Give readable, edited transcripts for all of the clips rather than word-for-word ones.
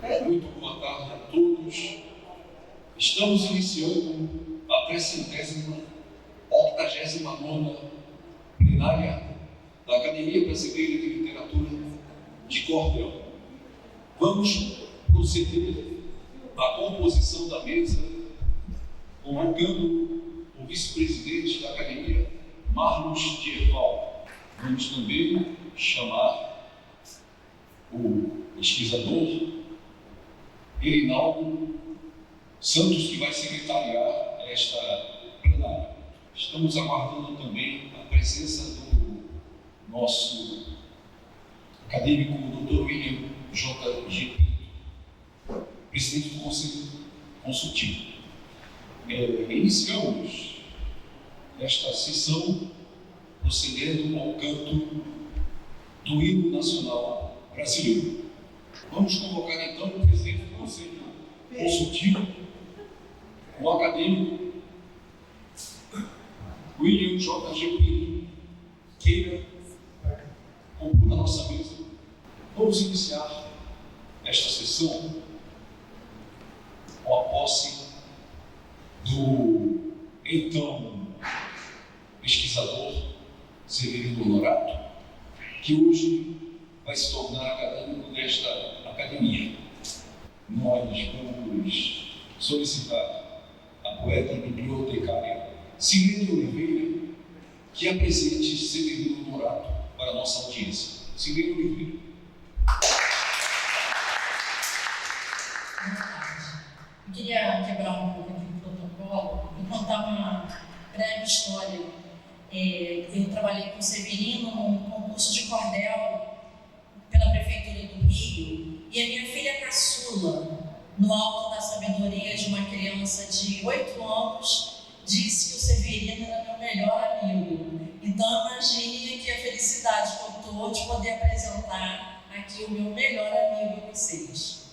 Muito boa tarde a todos. Estamos iniciando a 389ª plenária da Academia Brasileira de Literatura de Cordel. Vamos proceder à composição da mesa, convocando o vice-presidente da Academia, Marlos Dierval. Vamos também chamar o pesquisador Reinaldo Santos, que vai secretariar esta plenária. Estamos aguardando também a presença do nosso acadêmico, Dr. William J.G., presidente do Conselho Consultivo. Iniciamos esta sessão procedendo ao canto do hino nacional brasileiro. Vamos convocar então o presidente do Conselho Consultivo, o acadêmico William J.G. queira compor a nossa mesa. Vamos iniciar esta sessão com a posse do então pesquisador Severino Honorato, que hoje vai se tornar acadêmico desta academia. Nós vamos solicitar a poeta e bibliotecária Silene Oliveira que apresente Severino Honorato para a nossa audiência. Silene Oliveira. Eu queria quebrar um pouco aqui o protocolo e contar uma breve história. Eu trabalhei com o Severino num concurso de cordel pela Prefeitura do Rio, e a minha filha caçula, no alto da sabedoria de uma criança de 8 anos, disse que o Severino era meu melhor amigo. Então imagine que a felicidade que eu estou de poder apresentar aqui o meu melhor amigo a vocês.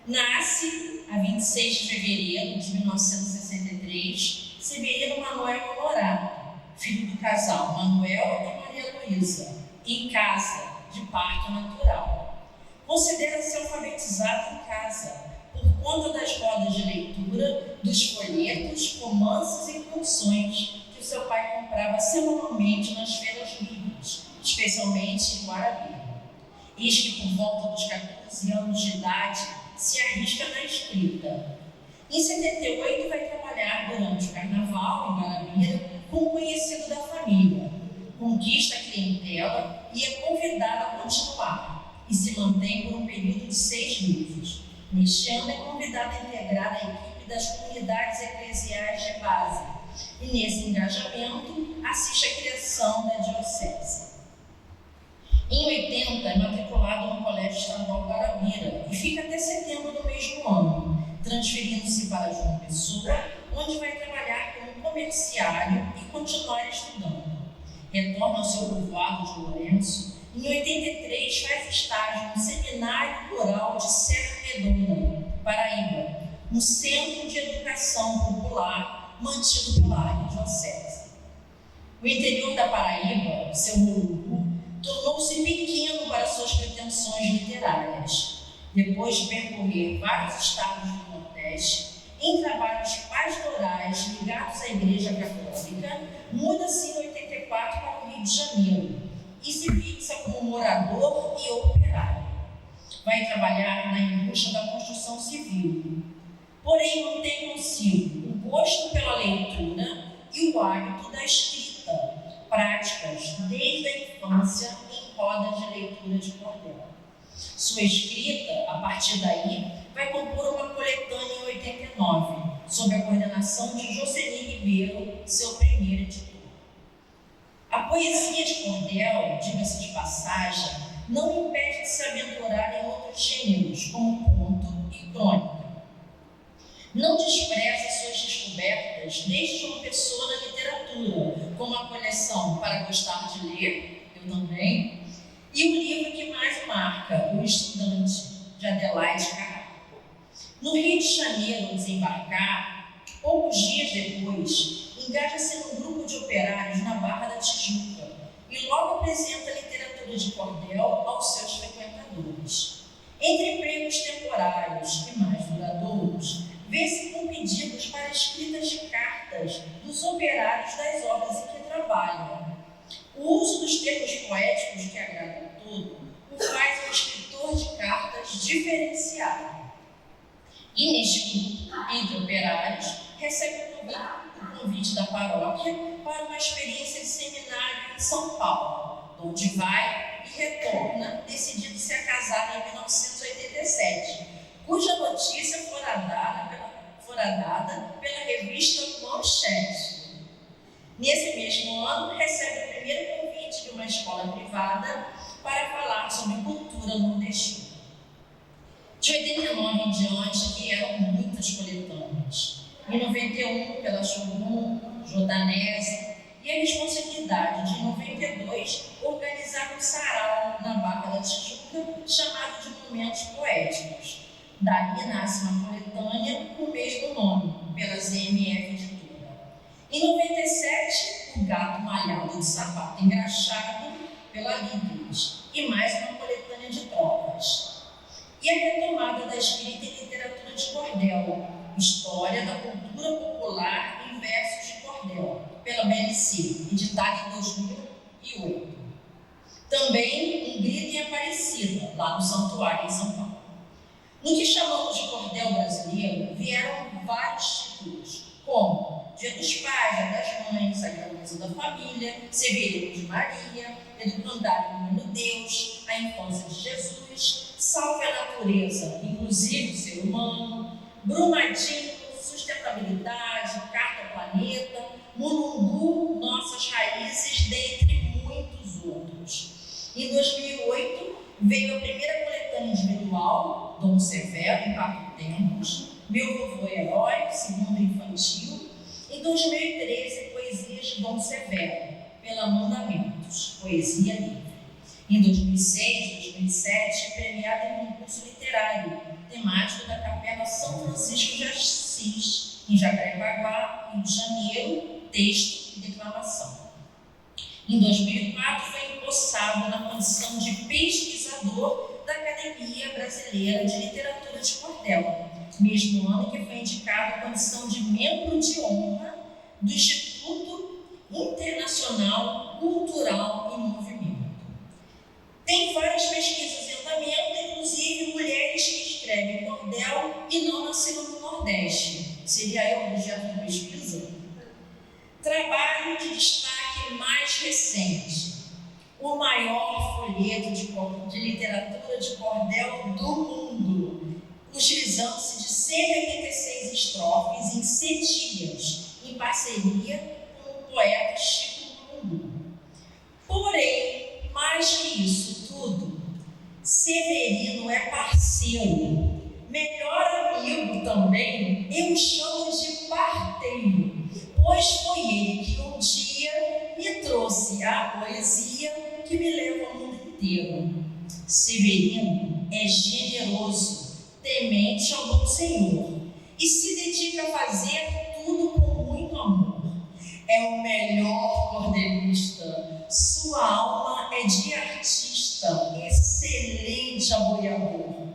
Nasce a 26 de fevereiro de 1963, Severino Manuel Honorato, filho do casal Manuel e Maria Luísa, em casa, de parto natural. Considera-se alfabetizado em casa, por conta das rodas de leitura, dos folhetos, romances e canções que o seu pai comprava semanalmente nas feiras livres, especialmente em Guarabira. Eis que, por volta dos 14 anos de idade, se arrisca na escrita. Em 78, vai trabalhar durante o carnaval em Guarabira com um conhecido da família. Conquista a clientela e é convidado a continuar, e se mantém por um período de 6 meses. Neste ano é convidado a integrar a equipe das comunidades eclesiais de base, e nesse engajamento assiste à criação da diocese. Em 80, é matriculado no Colégio Estadual Guarabira e fica até setembro do mesmo ano, transferindo-se para João Pessoa, onde vai trabalhar como comerciário e continuar estudando. Retorna ao seu povoado de Lourenço. Em 83, faz estágio no Seminário Rural de Serra Redonda, Paraíba, um centro de educação popular mantido pela arquidiocese. O interior da Paraíba, seu Mulugu, tornou-se pequeno para suas pretensões literárias. Depois de percorrer vários estados do Nordeste, em trabalhos pastorais ligados à Igreja Católica, muda-se em 84 para o Rio de Janeiro e se fixa como morador e operário. Vai trabalhar na indústria da construção civil, porém mantém consigo o gosto pela leitura e o hábito da escrita, práticas desde a infância em rodas de leitura de cordel. Sua escrita, a partir daí, vai compor uma coletânea em 89, sob a coordenação de Joseli Ribeiro, seu primeiro editor. A poesia de cordel, diga-se de passagem, não impede de se aventurar em outros gêneros, como conto e crônica. Não despreza suas descobertas desde João Pessoa na literatura, como a coleção Para Gostar de Ler, eu também, e o livro que mais marca, O Estudante, de Adelaide Carrappo. No Rio de Janeiro, ao desembarcar, poucos dias depois, engaja-se num grupo de operários na Barra da Tijuca e logo apresenta a literatura de cordel aos seus frequentadores. Entre empregos temporários diferenciado. E neste grupo, entre operários, recebe o convite da paróquia para uma experiência de seminário em São Paulo, onde vai e retorna, decidido se a casar em 1987, cuja notícia fora dada pela revista Manchete. Nesse mesmo ano, recebe o primeiro convite de uma escola privada para falar sobre cultura nordestina. De 89 em diante, vieram muitas coletâneas. Em 91, pela Shogun, Jordanese, e a responsabilidade de, em 92, organizar um sarau na Barra da Tijuca, chamado de Momentos Poéticos. Daí nasce uma coletânea com o mesmo nome, pela ZMF Editora. Em 97, O Gato Malhado de Sapato Engraxado, pela Líderes, e mais uma coletânea de trovas. E a retomada da escrita em literatura de cordel, História da Cultura Popular em Versos de Cordel, pela BNC, editada em 2008. Também Um Grito em Aparecida, lá no Santuário, em São Paulo. No que chamamos de cordel brasileiro, vieram vários títulos, como Dia dos Pais, Dia das Mães, A Grandeza da Família, Severino de Maria, Educandário do Menino Deus, A Infância de Jesus, Salve a Natureza, inclusive o ser humano, Brumadinho, Sustentabilidade, Carta Planeta, Mulungu, Nossas Raízes, dentre muitos outros. Em 2008, veio a primeira coletânea individual, Dom Severo, em 4 tempos, Meu Vovô Herói, segundo infantil. Em 2013, Poesias de Dom Severo, pela Mandamentos, Poesia Livre. Em 2006, 2007, premiada em concurso literário, temático da Capela São Francisco de Assis, em Jacarepaguá, Rio de Janeiro, texto e declamação. Em 2004, foi empossado na condição de pesquisador da Academia Brasileira de Literatura de Cordel, mesmo ano que foi indicado a condição de membro de honra do Instituto Internacional Cultural e Movimento. Tem várias pesquisas em andamento, inclusive mulheres que escrevem cordel e não nasceram no Nordeste. Seria eu objeto de pesquisa? Trabalho de destaque mais recente. O maior folheto de literatura de cordel do mundo, utilizando-se de 186 estrofes em cetilhas, em parceria com o poeta Chico Mulungu. Porém, mais que isso tudo, Severino é parceiro, melhor amigo também, eu chamo de parteiro, pois foi ele que um dia me trouxe a poesia que me leva ao mundo inteiro. Severino é generoso, temente ao bom Senhor e se dedica a fazer tudo com muito amor. É o melhor cordelista, sua alma é de artista, excelente aboiador.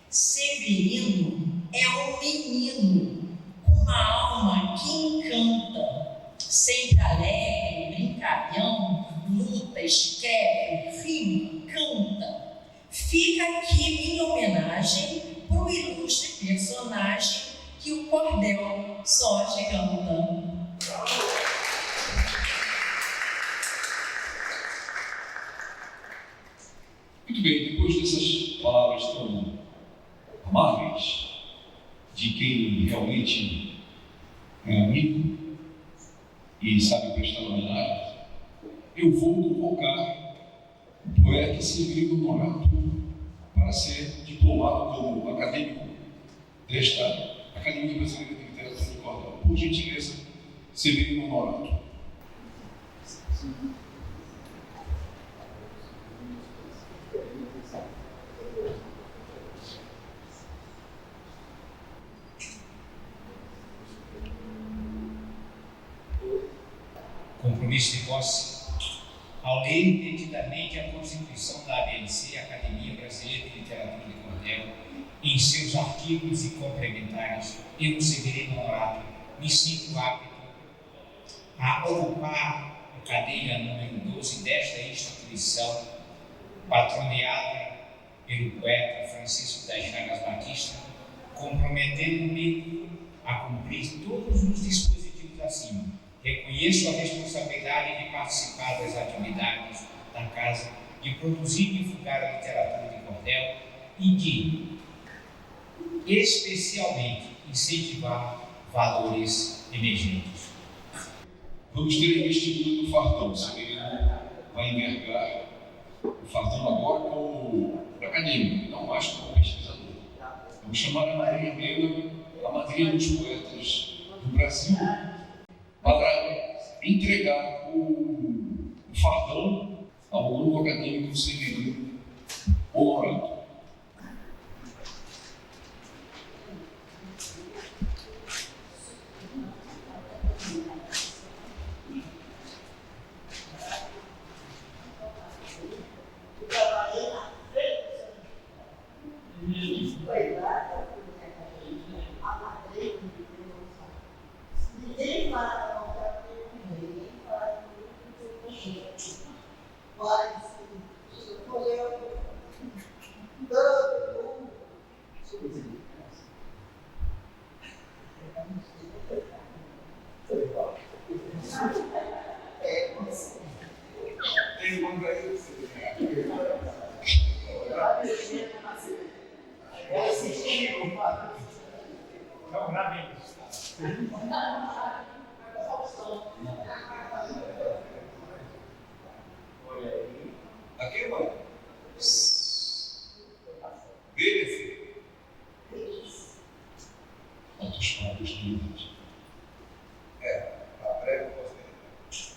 Severino é um menino com uma alma que encanta, sempre alegre, brincalhão, luta, escreve, rima, canta. Fica aqui minha homenagem para o ilustre personagem que o cordel só canta. Muito bem, depois dessas palavras tão amáveis de quem realmente é amigo e sabe prestar homenagem, eu vou convocar o poeta Severino Norato para ser diplomado como acadêmico desta Academia Brasileira de Literatura de Cordel. Por gentileza, Severino Norato. Compromisso de posse. Ao ler detidamente a Constituição da ABLC, Academia Brasileira de Literatura de Cordel, em seus artigos e complementares, eu, Severino Norato, me sinto apto a ocupar a cadeira número 12 desta instituição, patroneada pelo poeta Francisco das Chagas Batista, comprometendo-me a cumprir todos os dispositivos acima. Reconheço a responsabilidade de participar das atividades da Casa, de produzir e divulgar a literatura de cordel e de, especialmente, incentivar valores emergentes. Vamos ter investidura do Fardão. O Severino vai envergar o Fardão agora como acadêmico, não mais como pesquisador. Vamos chamar a Maria Helena, a madrinha dos poetas do Brasil, para entregar o Fardão ao novo acadêmico Severino Honorato. Aqui, mano. Beleza. Quantos palavras lindas. A breve posteridade.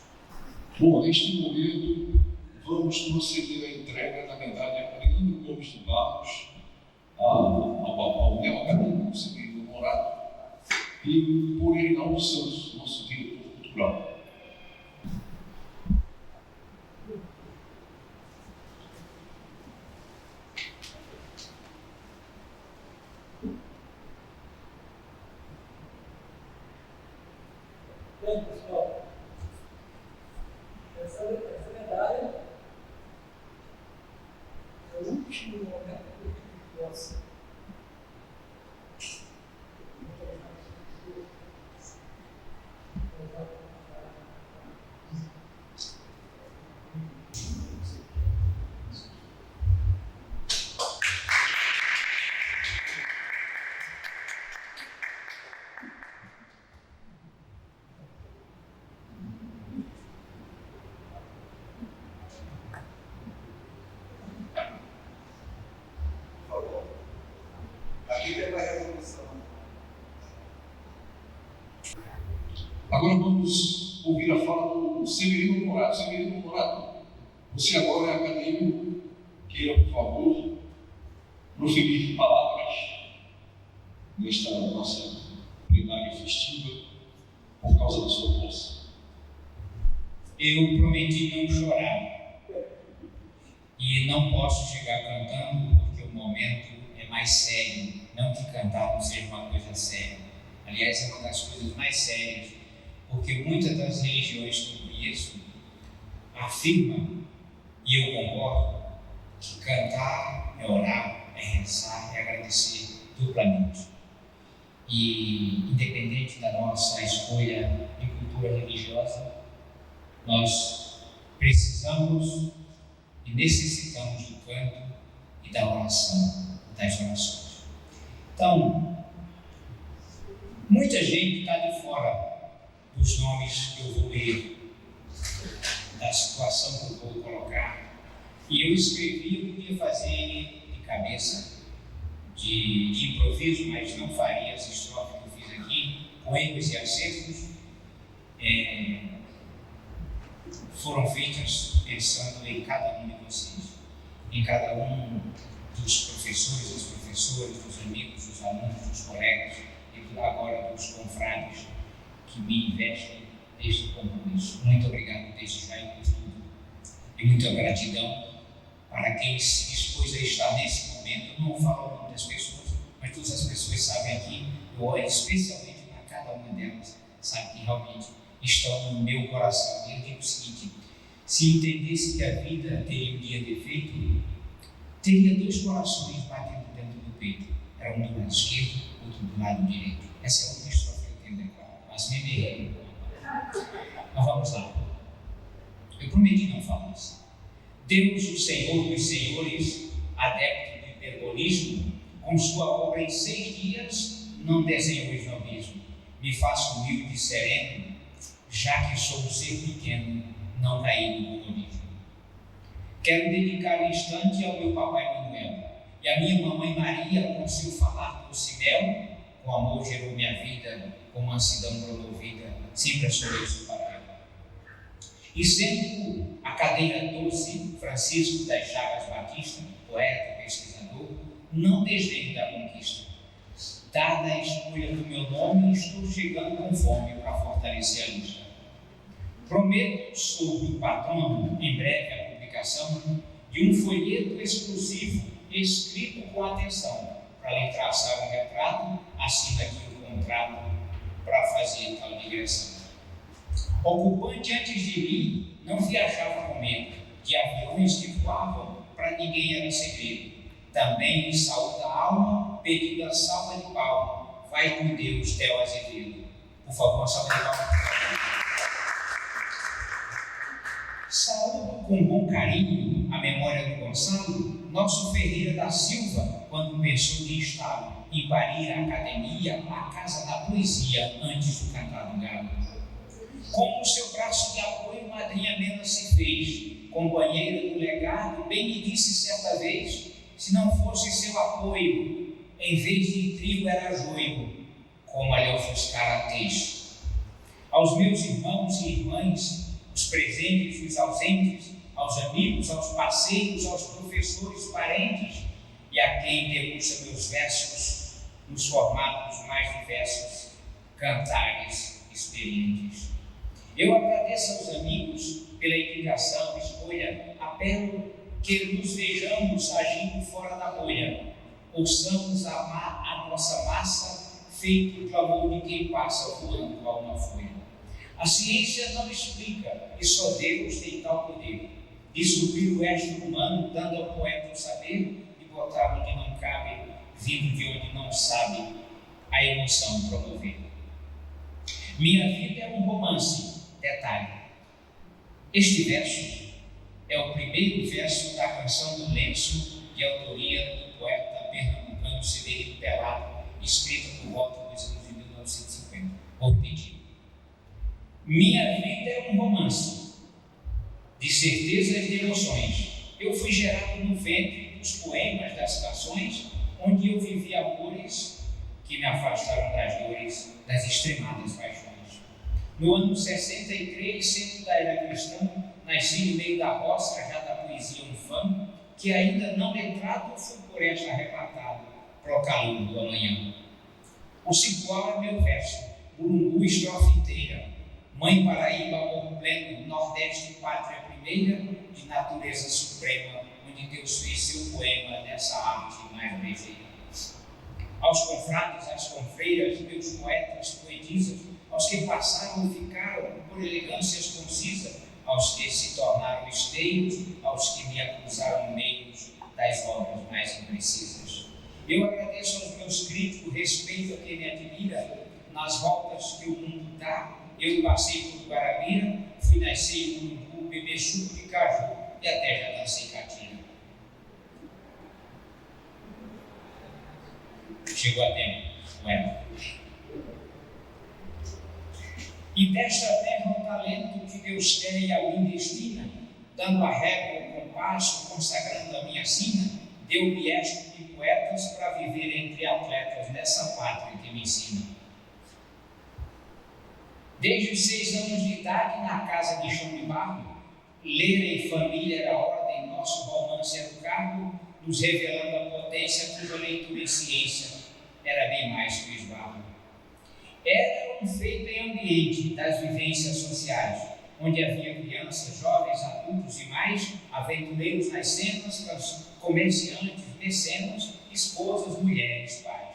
Bom, neste momento, vamos proceder à entrega da medalha Leandro Gomes de Barros ao neo-acadêmico Severino Honorato e por Reinaldo Santos, nosso diretor cultural. Bem, pessoal, essa medalha é o último momento que eu posso. Agora vamos ouvir a fala do Severino Honorato. Severino Honorato, você agora é acadêmico, queira, por favor, proferir palavras nesta nossa plenária festiva por causa da sua posse. Eu prometi não chorar e não posso chegar cantando porque o momento é mais sério, não que cantar não seja uma coisa séria. Aliás, é uma das coisas mais sérias, porque muitas das religiões que eu conheço afirmam, e eu concordo, que cantar é orar, é rezar, é agradecer duplamente. E, independente da nossa escolha de cultura religiosa, nós precisamos e necessitamos do canto e da oração, das orações. Então, muita gente está de fora dos nomes que eu vou ler, da situação que eu vou colocar, e eu escrevi, eu podia fazer de cabeça, de improviso, mas não faria as estrofes que eu fiz aqui, com erros e acertos, foram feitas pensando em cada um de vocês, em cada um dos professores, das professoras, dos amigos, dos alunos, dos colegas e agora dos confrades que me investem neste compromisso. Muito obrigado desde já por tudo e muita gratidão para quem se dispôs a estar nesse momento. Eu não falo o nome das pessoas, mas todas as pessoas sabem aqui, eu olho especialmente para cada uma delas, sabe que realmente estão no meu coração. E eu digo o seguinte: se entendesse que a vida teria um dia defeito, teria dois corações batendo dentro peito. Era um do lado esquerdo, outro do lado direito. Essa é outra história que eu tenho declarado. Mas me errei. Mas vamos lá. Eu prometi não falar isso. Deus, o Senhor dos Senhores, adepto do hiperbolismo, com sua obra em 6 dias, não desenhou o esnobismo. Me faço humilde e sereno, já que sou um ser pequeno, não caí no comunismo. Quero dedicar um instante ao meu papai Manuel e à minha mamãe Maria, com seu falar doce mel, com amor gerou minha vida, com mansidão promovida, sempre a sorriso para ela. E sendo a cadeira doce, Francisco das Chagas Batista, poeta, pesquisador, não desdenho da conquista. Dada a escolha do meu nome, estou chegando com fome para fortalecer a lista. Prometo sobre o patrono, em breve a publicação de um folheto exclusivo, escrito com atenção, para lhe traçar um retrato, assina aqui o contrato para fazer tal digressão. Ocupante antes de mim, não viajava com medo, de aviões que voavam, para ninguém era segredo. Também me saúda a alma, pedindo a salva de palma. Vai com Deus, Theo Azevedo. Por favor, uma salva de palma. Saúdo com bom carinho a memória do Gonçalo, nosso Ferreira da Silva, quando pensou de estar em parir a academia, a casa da poesia, antes do cantar do galo. Como o seu braço de apoio, madrinha Mena se fez, companheira do legado, bem me disse certa vez, se não fosse seu apoio, em vez de trigo era joio, como a lhe ofuscar a tez. Aos meus irmãos e irmãs, os presentes e os ausentes, aos amigos, aos parceiros, aos professores, parentes, e a quem degusta meus versos, nos formatos mais diversos, cantares experientes. Eu agradeço aos amigos pela indicação, escolha, apelo que nos vejamos agindo fora da bolha, ouçamos a nossa massa, feito do amor de quem passa voando qual uma folha. A ciência não explica, e só Deus tem tal poder, de suprir o extra humano, dando ao poeta o saber, e botar onde não cabe, vindo de onde não sabe, a emoção promover. Minha vida é um romance. Detalhe, este verso é o primeiro verso da canção do Lenço, de autoria do poeta pernambucano Severino Pelado, escrita por volta dos anos de 1950. Vou repetir. Minha vida é um romance de certezas e de emoções. Eu fui gerado no ventre dos poemas, das canções, onde eu vivi amores que me afastaram das dores, das extremadas paixões. No ano 63, centro da era cristã, nasci no meio da roça, já da poesia um fã, que ainda não letrado fui por esta arrebatado, pro calor do amanhã. O cipoal é meu verso, Urungu estrofe inteira, Mãe Paraíba, amor pleno, Nordeste, pátria primeira, de natureza suprema, onde Deus fez seu poema nessa arte mais brejeira. Aos confrades, às confreiras, meus poetas, poetisas, aos que passaram e ficaram por elegâncias concisas, aos que se tornaram esteios, aos que me acusaram meios das obras mais imprecisas. Eu agradeço aos meus críticos, respeito a quem me admira, nas voltas que o mundo dá. Eu passei por Guarabira, fui nascer em Urungu, beber suco de caju e até já dancei catira. Chegou a tempo, ué. E desta terra o talento que Deus tem e a mim destina, dando a régua, o compasso, consagrando a minha sina, deu-me extra de poetas para viver entre atletas nessa pátria que me ensina. Desde os 6 anos de idade, na casa de chão de barro, ler em família era a ordem, nosso romance era o cargo, nos revelando a potência cuja leitura em ciência era bem mais que o esbarro. Era um feito em ambiente das vivências sociais, onde havia crianças, jovens, adultos e mais, aventureiros nas cenas, comerciantes, mecenas, esposas, mulheres, pais.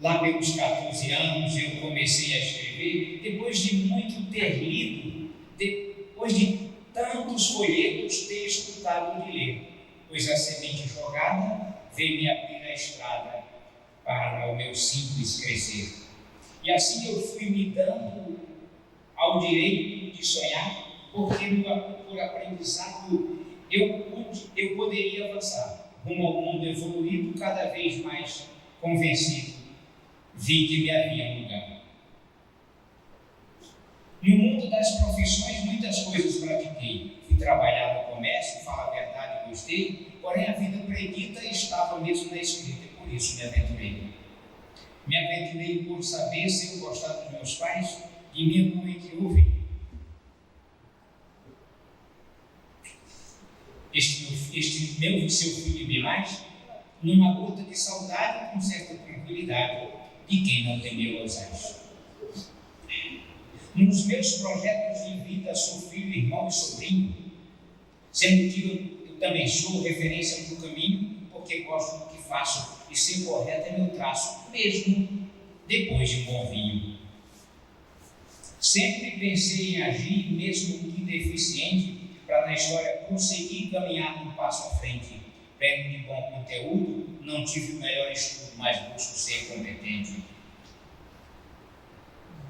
Lá pelos 14 anos eu comecei a escrever, depois de muito ter lido, depois de tantos folhetos ter escutado de ler, pois a semente jogada veio me abrir a estrada para o meu simples crescer. E assim eu fui me dando ao direito de sonhar, porque por aprendizado eu poderia avançar rumo ao mundo evoluído, cada vez mais convencido, vi que me havia lugar. No mundo das profissões, muitas coisas pratiquei. Fui trabalhar no comércio, falo a verdade, gostei, porém a vida predita estava mesmo na escrita, e por isso me aventurei. Me aventurei por saber se eu gostava dos meus pais, de minha mãe que ouve. Seu filho me mais, numa gota de saudade, com certa tranquilidade, de quem não temeu aos ais. Nos meus projetos de vida, sou filho, irmão e sobrinho, sendo que eu também sou referência do caminho, porque gosto do que faço e ser correto é meu traço, mesmo depois de um bom vinho. Sempre pensei em agir, mesmo que deficiente, para na história conseguir caminhar um passo à frente. Prêmio de bom conteúdo, não tive o melhor estudo, mas busco ser competente.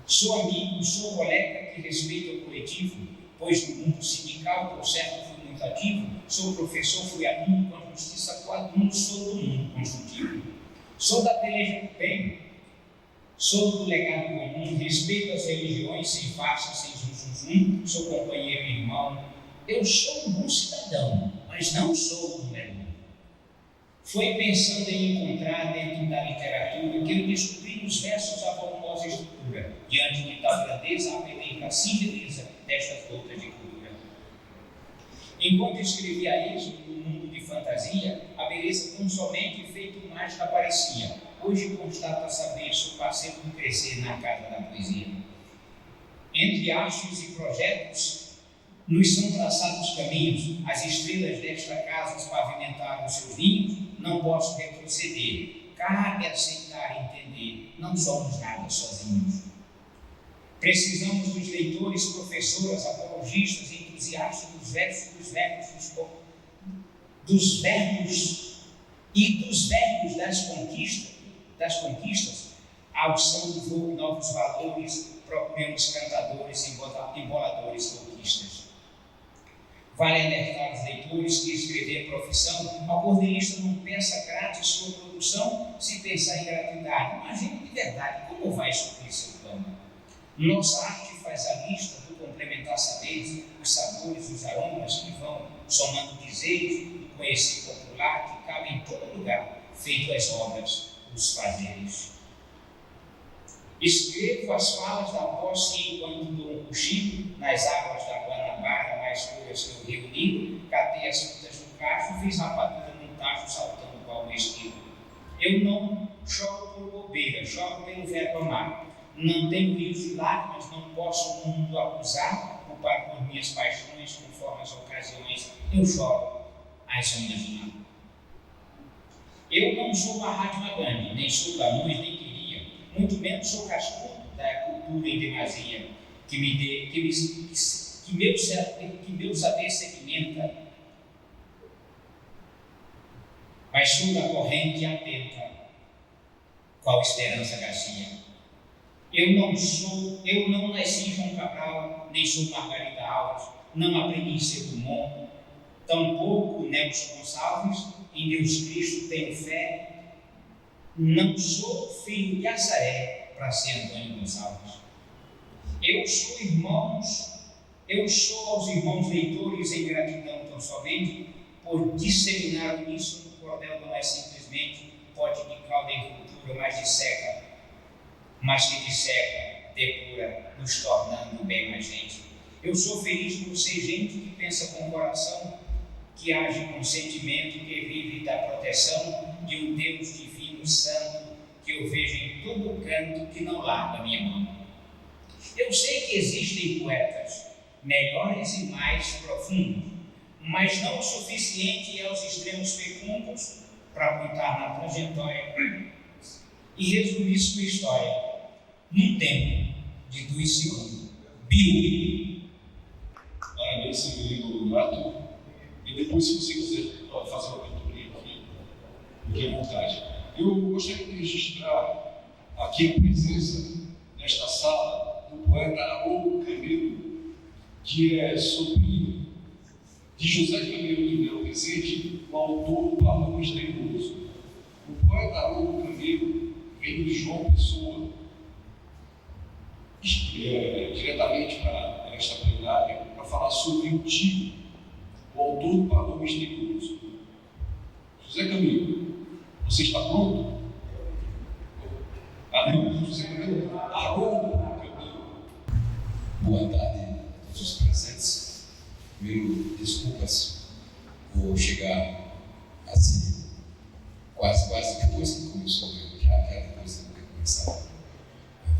Sou amigo, sou colega que respeita o coletivo, pois no mundo sindical, por certo, fui muito ativo. Sou professor, fui aluno, com a justiça coaduno, sou do mundo consultivo. Sou da peleja do bem, sou do legado comum, respeito as religiões, sem farsa, sem zum, sou companheiro e irmão. Eu sou um bom cidadão, mas não sou o número 1. Foi pensando em encontrar dentro da literatura que eu descobri nos versos a volumosa estrutura. Diante de tal grandeza, apelei para a singeleza destas lutas de cultura. Enquanto escrevia isso, no mundo de fantasia, a beleza tão somente feito mágica parecia. Hoje constato a saber, sou parceiro do crescer na casa da poesia. Entre hastes e projetos, nos são traçados caminhos, as estrelas desta casa pavimentaram os seus ninhos, não posso retroceder, cabe aceitar e entender, não somos nada sozinhos. Precisamos dos leitores, professoras, apologistas, entusiastas dos versos, dos verbos e dos verbos das conquistas, a aução do voo, novos valores, procuremos cantadores, emboladores, conquistas. Vale alertar os leitores que escrever profissão, a cordelista não pensa grátis sua produção, se pensar em gratuidade. Imagine de verdade como vai suprir seu plano. Nossa arte faz a lista do complementar saberes, os sabores, os aromas que vão somando dizeres, do conhecer popular que cabe em todo lugar, feito as obras, os fazeres. Escrevo as falas da posse enquanto dou um cochilo nas águas da Guanabara, mais puras que o Rio Nilo, catei as frutas do cacho, fiz rapadura num tacho saltando qual o esquilo. Eu não choro por bobeira, choro pelo verbo amar. Não tenho rios de lágrimas, não posso o mundo acusar, culpar por minhas paixões, conforme as ocasiões, eu choro as ondas do mar. Eu não sou Mahatma Gandhi, nem sou Camões, nem queria, muito menos sou cascudo da cultura em demasia, que meu saber sedimenta, mas sou da corrente atenta, qual Esperança Garcia. Eu não nasci João Cabral, nem sou Margarida Alves, não aprendi ser Dumont, tampouco Nelson Gonçalves, em Deus Cristo tenho fé, não sou filho de Azaré para ser Antônio Gonçalves. Eu sou aos irmãos leitores em gratidão tão somente por disseminar o uníssono. O cordel não é simplesmente pote de calda em cultura, mas que disseca, depura, nos tornando bem mais gente. Eu sou feliz por ser gente que pensa com o coração, que age com sentimento, que vive da proteção de um Deus divino santo, que eu vejo em todo canto, que não larga a minha mão. Eu sei que existem poetas melhores e mais profundos, mas não o suficiente aos extremos fecundos para contar na trajetória e resumir sua história num tempo de 2 segundos. Bill. Parabéns, Severino Gato. E depois, se você quiser fazer uma pinturinha aqui, fique à vontade. Eu gostaria de registrar aqui a presença, nesta sala, do poeta Haroldo Camilo, que é sobrinho de José Camilo de Melo Rezende, o autor do Pavão Misterioso. O poeta Haroldo Camilo veio de João Pessoa, diretamente para esta plenária, para falar sobre o tio, o autor do Pavão Misterioso. José Camilo, você está pronto? Não, José Camilo, Haroldo Camilo. Boa tarde a todos os presentes. Primeiro, desculpas por chegar assim, quase depois que começou, já depois de ter começado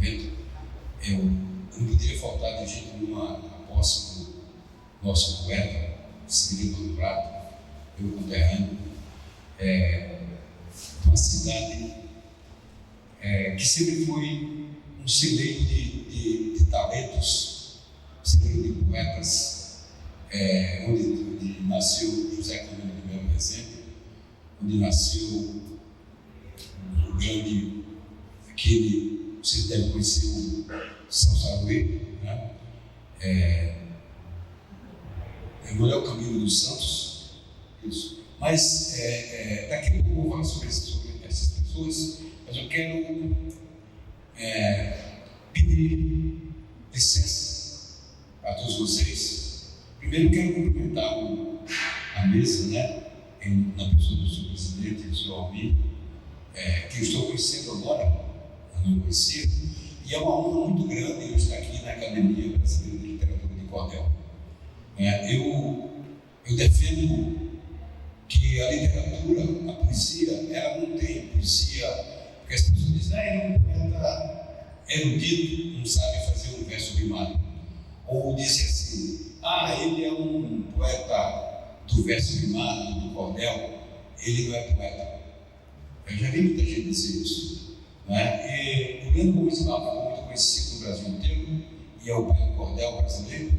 o evento. Eu não poderia faltar de jeito nenhum a posse do nosso poeta, Severino Prato, meu conterrâneo, de uma cidade que sempre foi um celeiro de talentos, um celeiro de poetas, onde nasceu José Camilo de Melo Rezende, onde nasceu o grande, vocês devem conhecer o São Saruê, né? Manuel Camilo dos Santos, isso. Mas daqui a pouco eu vou falar sobre essas pessoas, mas eu quero pedir licença a todos vocês. Primeiro quero cumprimentar a mesa, né? Na pessoa do seu presidente, o senhor Almir, que eu estou conhecendo agora, eu não conhecia, e é uma honra muito grande eu estar aqui na Academia Brasileira de Literatura de Cordel. Eu defendo que a literatura, a poesia, ela não tem poesia, porque as pessoas dizem, ele é um poeta erudito, não sabe fazer um verso rimado. Ou dizem assim, ele é um poeta do verso rimado, do cordel, ele não é poeta. Eu já vi muita gente dizer isso. E o grande Gomes Barros foi muito conhecido no Brasil inteiro, e é o pai do cordel brasileiro,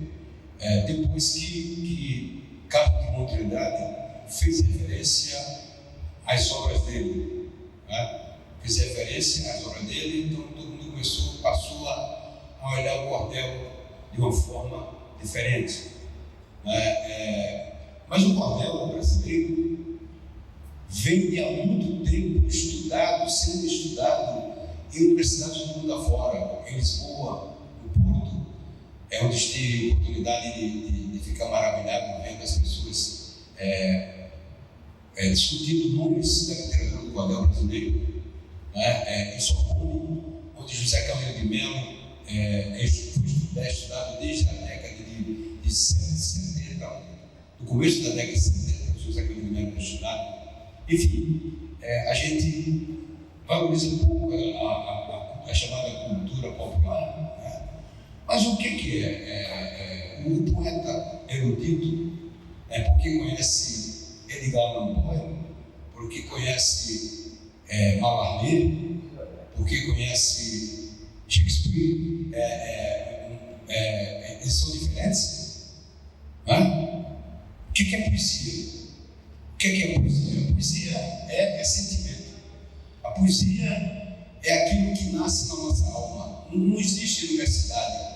depois que Carlos de Montreal fez referência às obras dele. Fez referência às obras dele, então todo mundo passou a olhar o cordel de uma forma diferente. Mas o cordel brasileiro vem de há muito tempo sendo estudado em universidades do mundo afora, em Lisboa, no Porto, onde tive oportunidade de ficar maravilhado vendo as pessoas discutindo nomes da literatura do cordel brasileiro, em Sorbonne, onde José Camilo de Melo foi estudado desde a década de 70, no começo da década de 70, José Camilo de Melo foi estudado. Enfim, a gente valoriza um pouco a chamada cultura popular, mas o que é? O poeta erudito é porque conhece Edgar Allan Poe, porque conhece Mallarmé, porque conhece Shakespeare, eles são diferentes. O que é poesia? O que é poesia? A poesia é sentimento. A poesia é aquilo que nasce na nossa alma. Não existe universidade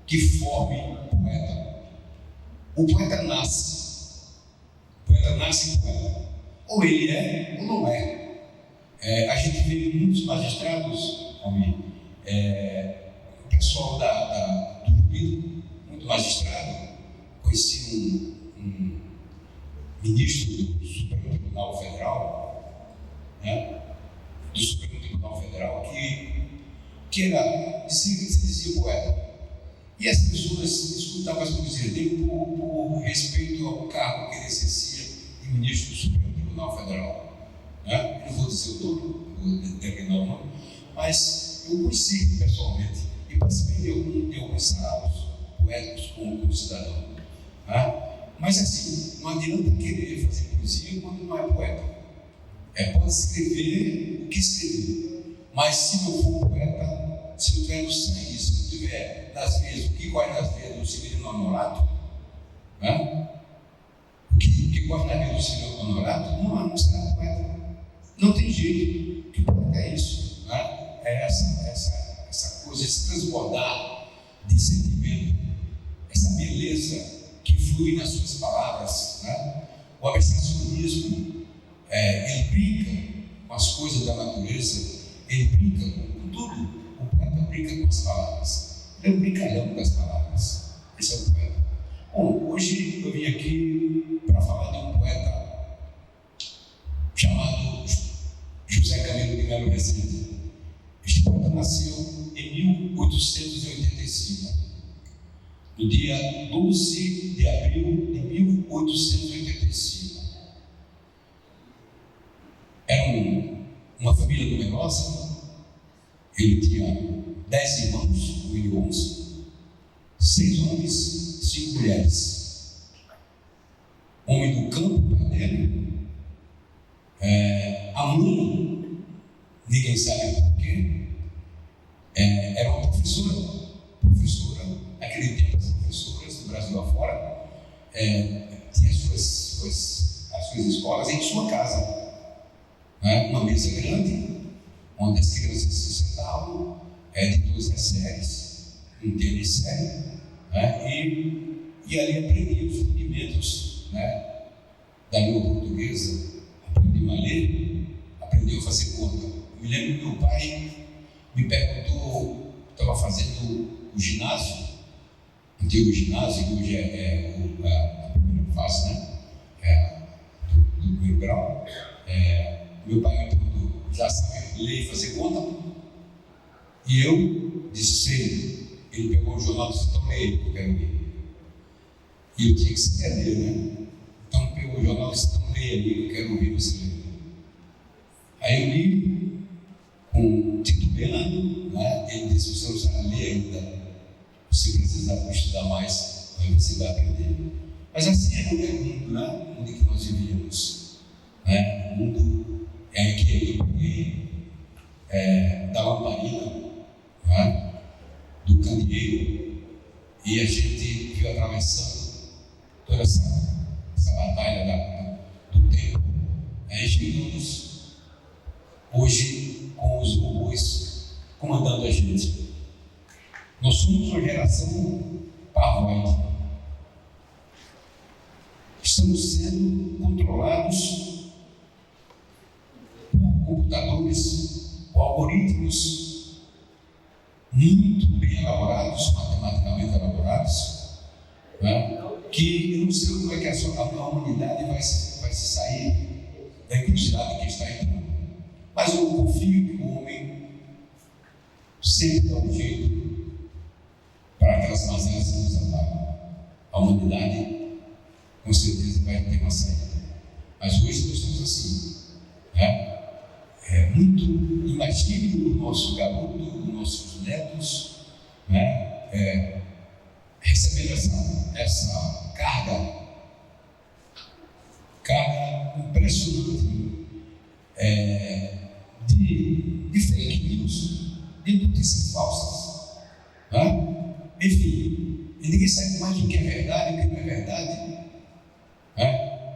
que forme poeta. O poeta nasce. O poeta nasce poeta. Ou ele é ou não é. A gente vê muitos magistrados, o pessoal do Juízo, muito magistrado. Conheci um ministro do Supremo Tribunal Federal, do Supremo Tribunal Federal, que se dizia poeta. E as pessoas escutavam as poesias dele por respeito ao cargo que ele exercia de ministro do Supremo Tribunal Federal. Eu não vou dizer o nome, não vou determinar o nome, mas eu conheci pessoalmente e participei de alguns saraus poéticos como cidadão. Mas assim, não adianta querer fazer poesia quando não é poeta. Pode escrever o que escrever, mas se não for poeta, se não tiver no sangue, se não tiver nas veias, o que corre nas veias do Severino Honorato, o que corre nas veias do Severino Honorato, não será poeta. Não tem jeito. Que poeta é isso? Né? É essa coisa, esse transbordar de sentimento, essa beleza que flui nas suas palavras. Né? O abstracionismo, ele brinca com as coisas da natureza, ele brinca com tudo. O poeta brinca com as palavras. Ele é um brincalhão das palavras. Esse é o poeta. Bom, hoje eu vim aqui para falar de um poeta chamado José Camilo de Melo Rezende. Este poeta nasceu em 1885, no dia 12 de abril de 1885. Era uma família numerosa. Ele tinha 10 irmãos, no mínimo 11, 6 homens, 5 mulheres. Homem do campo, pai dele. A mãe, ninguém sabe porquê, era uma professora. Naquele tempo, as professoras do Brasil afora tinham as suas escolas em sua casa. Uma mesa grande, onde as crianças se sentavam, de todas as séries, um tênis sério, e ali aprendiam os rudimentos da língua portuguesa, aprendiam a ler, aprendiam a fazer conta. Eu me lembro que meu pai me perguntou, estava fazendo o ginásio, antigo ginásio, que hoje é a primeira fase, do primeiro grau. Meu pai me perguntou, já sabe ler e fazer conta? E eu disse, sei. Ele pegou o jornal e disse, então leia, que eu quero ler. E eu tinha que saber ler, né? Então pegou o jornal e disse, então leia ali, eu quero ouvir você ler. Aí eu li, titubeando, ele disse, você não sabe ler ainda, você precisa estudar mais, aí você vai aprender. Mas assim é o mundo, o mundo que nós vivíamos, o mundo que eu peguei da lamparina, do candeeiro, e a gente viu atravessando toda essa batalha do tempo. Chegamos hoje com os robôs comandando a gente. Nós somos uma geração paranoide. Estamos sendo controlados por computadores, por algoritmos muito bem elaborados, matematicamente elaborados, que eu não sei como é que a humanidade vai se sair da encruzilhada que está entrando. Mas eu confio que o homem sempre dá um jeito para aquelas mazelas que nos atacam. A humanidade com certeza vai ter uma saída. Mas hoje nós estamos assim. Muito imagine o nosso garoto, os nossos netos, recebendo essa carga impressionante de fake news, de notícias falsas. Enfim, e ninguém sabe mais o que é verdade e o que não é verdade.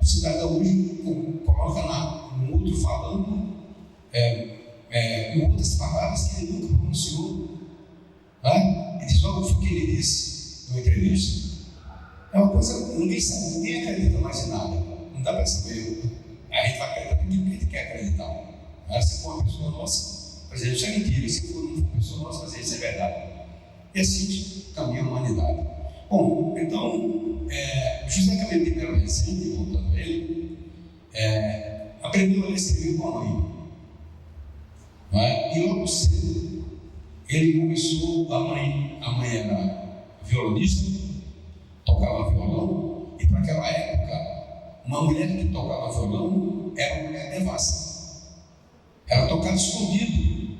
O cidadão hoje coloca um outro falando em outras palavras que ele nunca pronunciou. E diz, olha o que ele disse numa entrevista. É uma coisa, ninguém sabe, ninguém acredita mais em nada. Não dá para saber. A gente vai acreditar naquilo que a gente quer acreditar. Se for uma pessoa nossa, por exemplo, isso é mentira. Se for uma pessoa nossa, fazer isso é verdade. E assim caminha a humanidade. Bom, então, José Camilo de Melo Rezende, voltando a ele, aprendeu a ler escrever com a mãe. E logo cedo, ele começou, a mãe era violonista, tocava violão, e para aquela época, uma mulher que tocava violão era uma mulher devassa. Ela tocava escondido.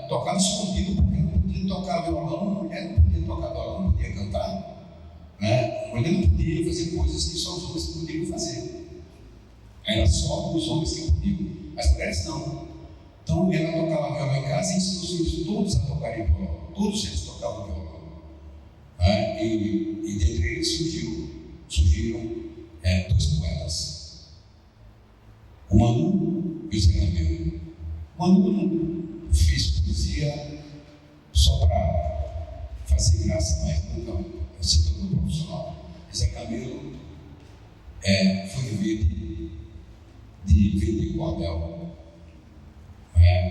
Tocava escondido porque não podia tocar violão, a mulher não podia tocar violão, não podia cantar. A mulher não podia fazer coisas que só os homens podiam fazer. Era só os homens que podiam, as mulheres não. Então ela tocava violão em casa e ensinou os filhos todos a tocarem violão. Todos eles tocavam violão. E dentre eles surgiram 2 poetas. O Manu José Camelo. Manu não fez poesia só para fazer graça, mas nunca se tornou profissional. José Camelo foi viver de vender cordel.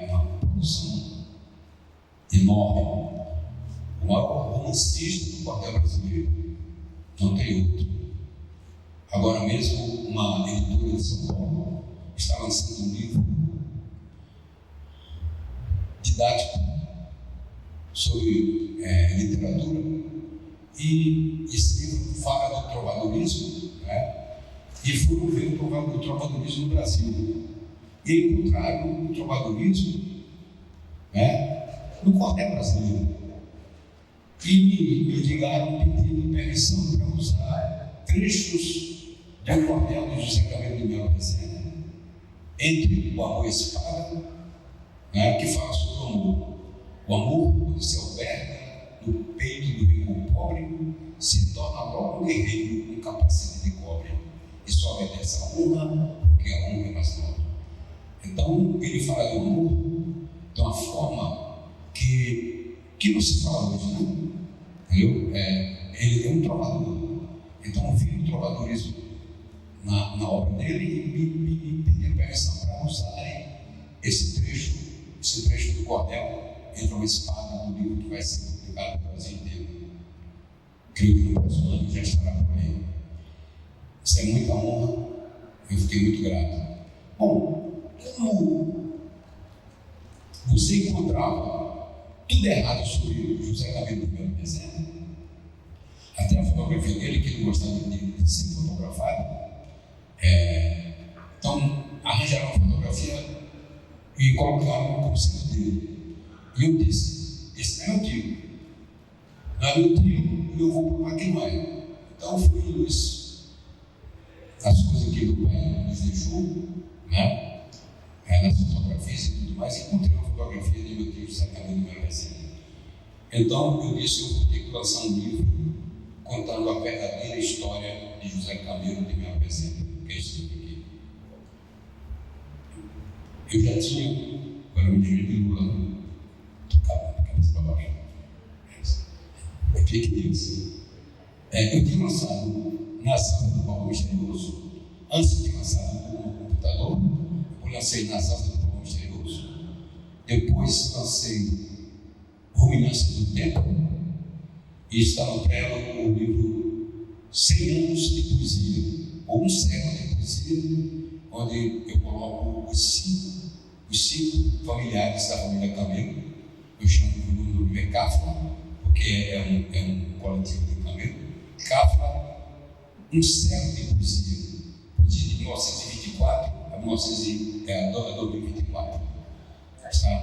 Uma produção enorme. O maior romancista do cordel brasileiro. Não tem outro. Agora mesmo, uma editora de São Paulo está lançando um livro didático sobre literatura, e esse livro fala do trovadorismo, e foram ver o trovadorismo no Brasil e encontraram o trovadorismo no cordel brasileiro e me ligaram pedindo permissão para usar trechos do cordel de José Camelo de Melo Rezende, entre o amor e a espada, que fala sobre o amor. O amor, quando se alberga no peito do rico pobre, se torna logo um guerreiro com capacete de cobre, e só obedece a honra, porque a honra é mais nobre. Então, ele fala do amor de uma forma que não se fala hoje, não? Entendeu? Ele é um trovador. Então, eu vi o trovadorismo na obra dele e me pediram permissão para usarem esse trecho do cordel entre uma espada no livro que vai ser publicado no Brasil inteiro. Creio que no próximo ano já estará por aí. Isso é muita honra, eu fiquei muito grato. Bom, como você encontrava tudo errado sobre José Camelo de Melo Rezende, até a fotografia dele, que ele gostava de ser fotografado, então arranjaram uma fotografia e colocaram como sendo dele. E eu disse: esse não é meu tio. Não é meu tio, e eu vou provar que não é. Então fui as coisas que o pai nos deixou, nas fotografias e tudo mais, e encontrei uma fotografia de meu tio José Camelo de Melo Rezende. Então eu disse: eu vou ter que lançar um livro contando a verdadeira história de José Camelo de Melo Rezende, que é isso aqui. Eu já tinha, agora eu me digo de Lula, cabeça para baixo. É fake news. Eu tinha lançado na sala do Paulo Misterioso, antes de lançar no computador, eu lancei na sala do Paulo Misterioso, depois lancei Ruminância do Tempo, e está no prelo o livro 100 anos de poesia, ou um século de poesia, onde eu coloco os cinco familiares da família Camelo. Eu chamo o nome de Cafra, porque é um coletivo de Camelo. Cafra, um século de poesia de 1924 a 2024.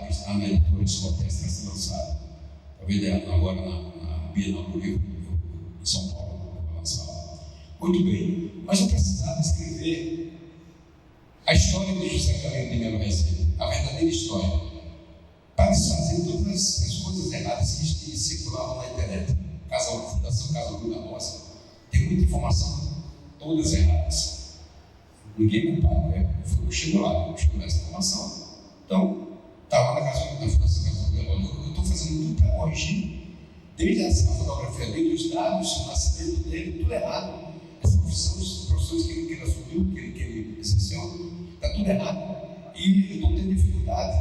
Está na editora Escotésia, está sendo lançado. Talvez agora na Bienal do Livro, em São Paulo, vou lançar. Muito bem, mas eu precisava escrever a história de José Camelo de Melo Rezende, a verdadeira história, para desfazer todas as coisas erradas que circulavam na internet. Fundação Casa Lula Rosa tem muita informação, todas erradas. Ninguém é culpado, eu chego nessa informação. Então, estava na Fundação Casa Lula Rosa. Eu estou fazendo tudo para corrigir, desde a fotografia dele, os dados, o nascimento dele, tudo errado. As profissões que ele assumiu, que ele exerceu, está tudo errado. E eu estou tendo dificuldade,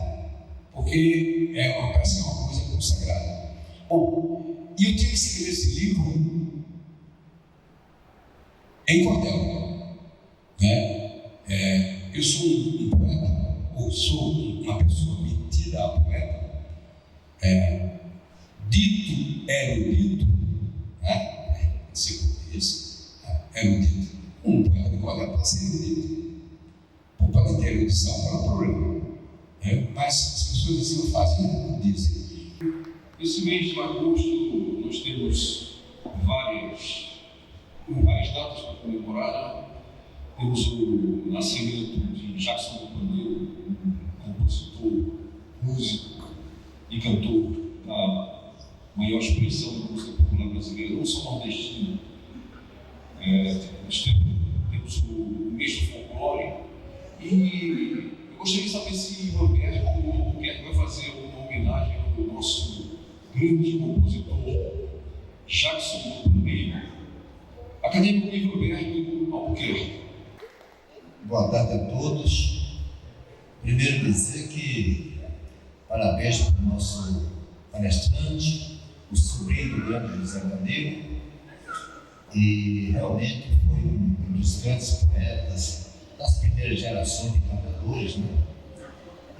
porque parece uma coisa consagrada. Bom, e eu tive que escrever esse livro em cordel. Eu sou um poeta, ou sou uma pessoa metida a poeta, dito erudito, erudito. Um poeta de cordel pode ser erudito, ou pode ter erudição, não é um problema. Mas as pessoas assim não fazem, não dizem. Esse mês de agosto nós temos várias datas para comemorar. Temos o nascimento de Jackson do Pandeiro, um compositor, músico e cantor da maior expressão da música popular brasileira, não só nordestina. Nós temos o mês do folclore, e eu Gostaria de saber se Roberto Albuquerque vai fazer uma homenagem ao nosso grande compositor Jackson do Pandeiro. Acadêmico de Roberto Albuquerque. Boa tarde a todos. Primeiro dizer que parabéns para o nosso palestrante, o sobrinho do grande José Pandeiro, e realmente foi um dos grandes poetas das primeiras gerações de cantadores, né?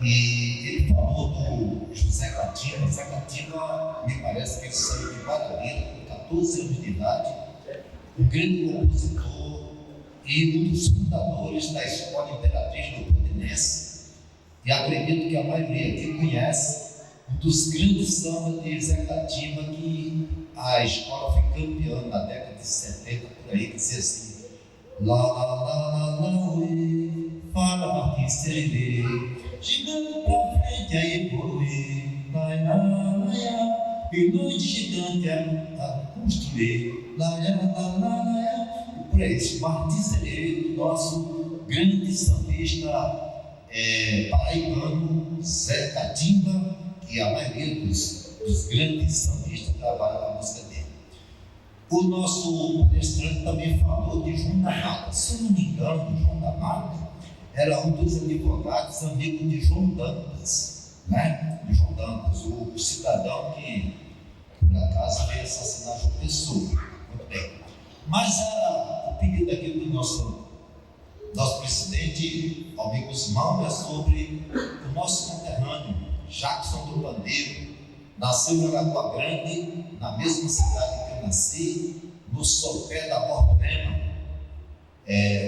E ele falou do José Catimba. José Catimba, me parece que ele saiu de Guarabira com 14 anos de idade, um grande compositor e um dos fundadores da Escola Imperatriz do Continense. E acredito que a maioria aqui conhece um dos grandes sambas de José Catimba, que a escola foi campeã na década de 70, por aí, que dizia assim: lá, lá, lá, lá, lá, uê, fala Martins Serelê, gigante pra frente aí, boi, lai, lá, lá, lá, e noite gigante a construir, lá, lá, lá, lá, lá, por aí, Martins Serelê, nosso grande sambista paraibano, Zé Catimba, que a maioria dos grandes sambistas trabalham na música dele. O nosso palestrante também falou de João da Mata. Se eu não me engano, João da Mata era um dos advogados amigos de João Dantas, né? De João Dantas, o cidadão que, por acaso, veio assassinar João Pessoa. Muito bem. Mas o pedido aqui do nosso presidente, Almir Guzmão, é sobre o nosso conterrâneo, Jackson do Pandeiro. Nasceu em Lagoa Grande, na mesma cidade que eu nasci, no sopé da Borborema.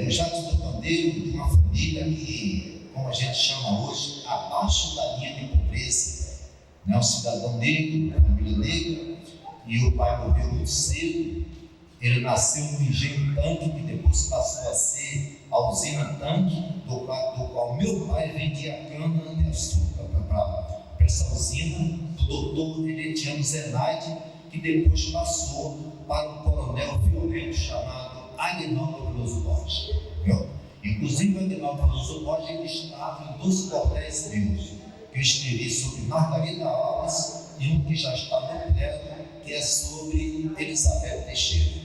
O Jackson do Pandeiro, de uma família que, como a gente chama hoje, abaixo da linha de pobreza, né? Um cidadão negro, família negra, e o pai morreu muito cedo. Ele nasceu no engenho tanque, que depois passou a ser a usina tanque, do qual meu pai vendia cana de açúcar para essa usina, do doutor Eletiano Zenaide, que depois passou para um coronel violento chamado Aguinaldo Veloso Borges. Inclusive, o Aguinaldo Veloso Borges, ele estava em 2 cordéis meus, que eu escrevi sobre Margarida Alves e um que já está no pleno, que é sobre Elizabeth Teixeira.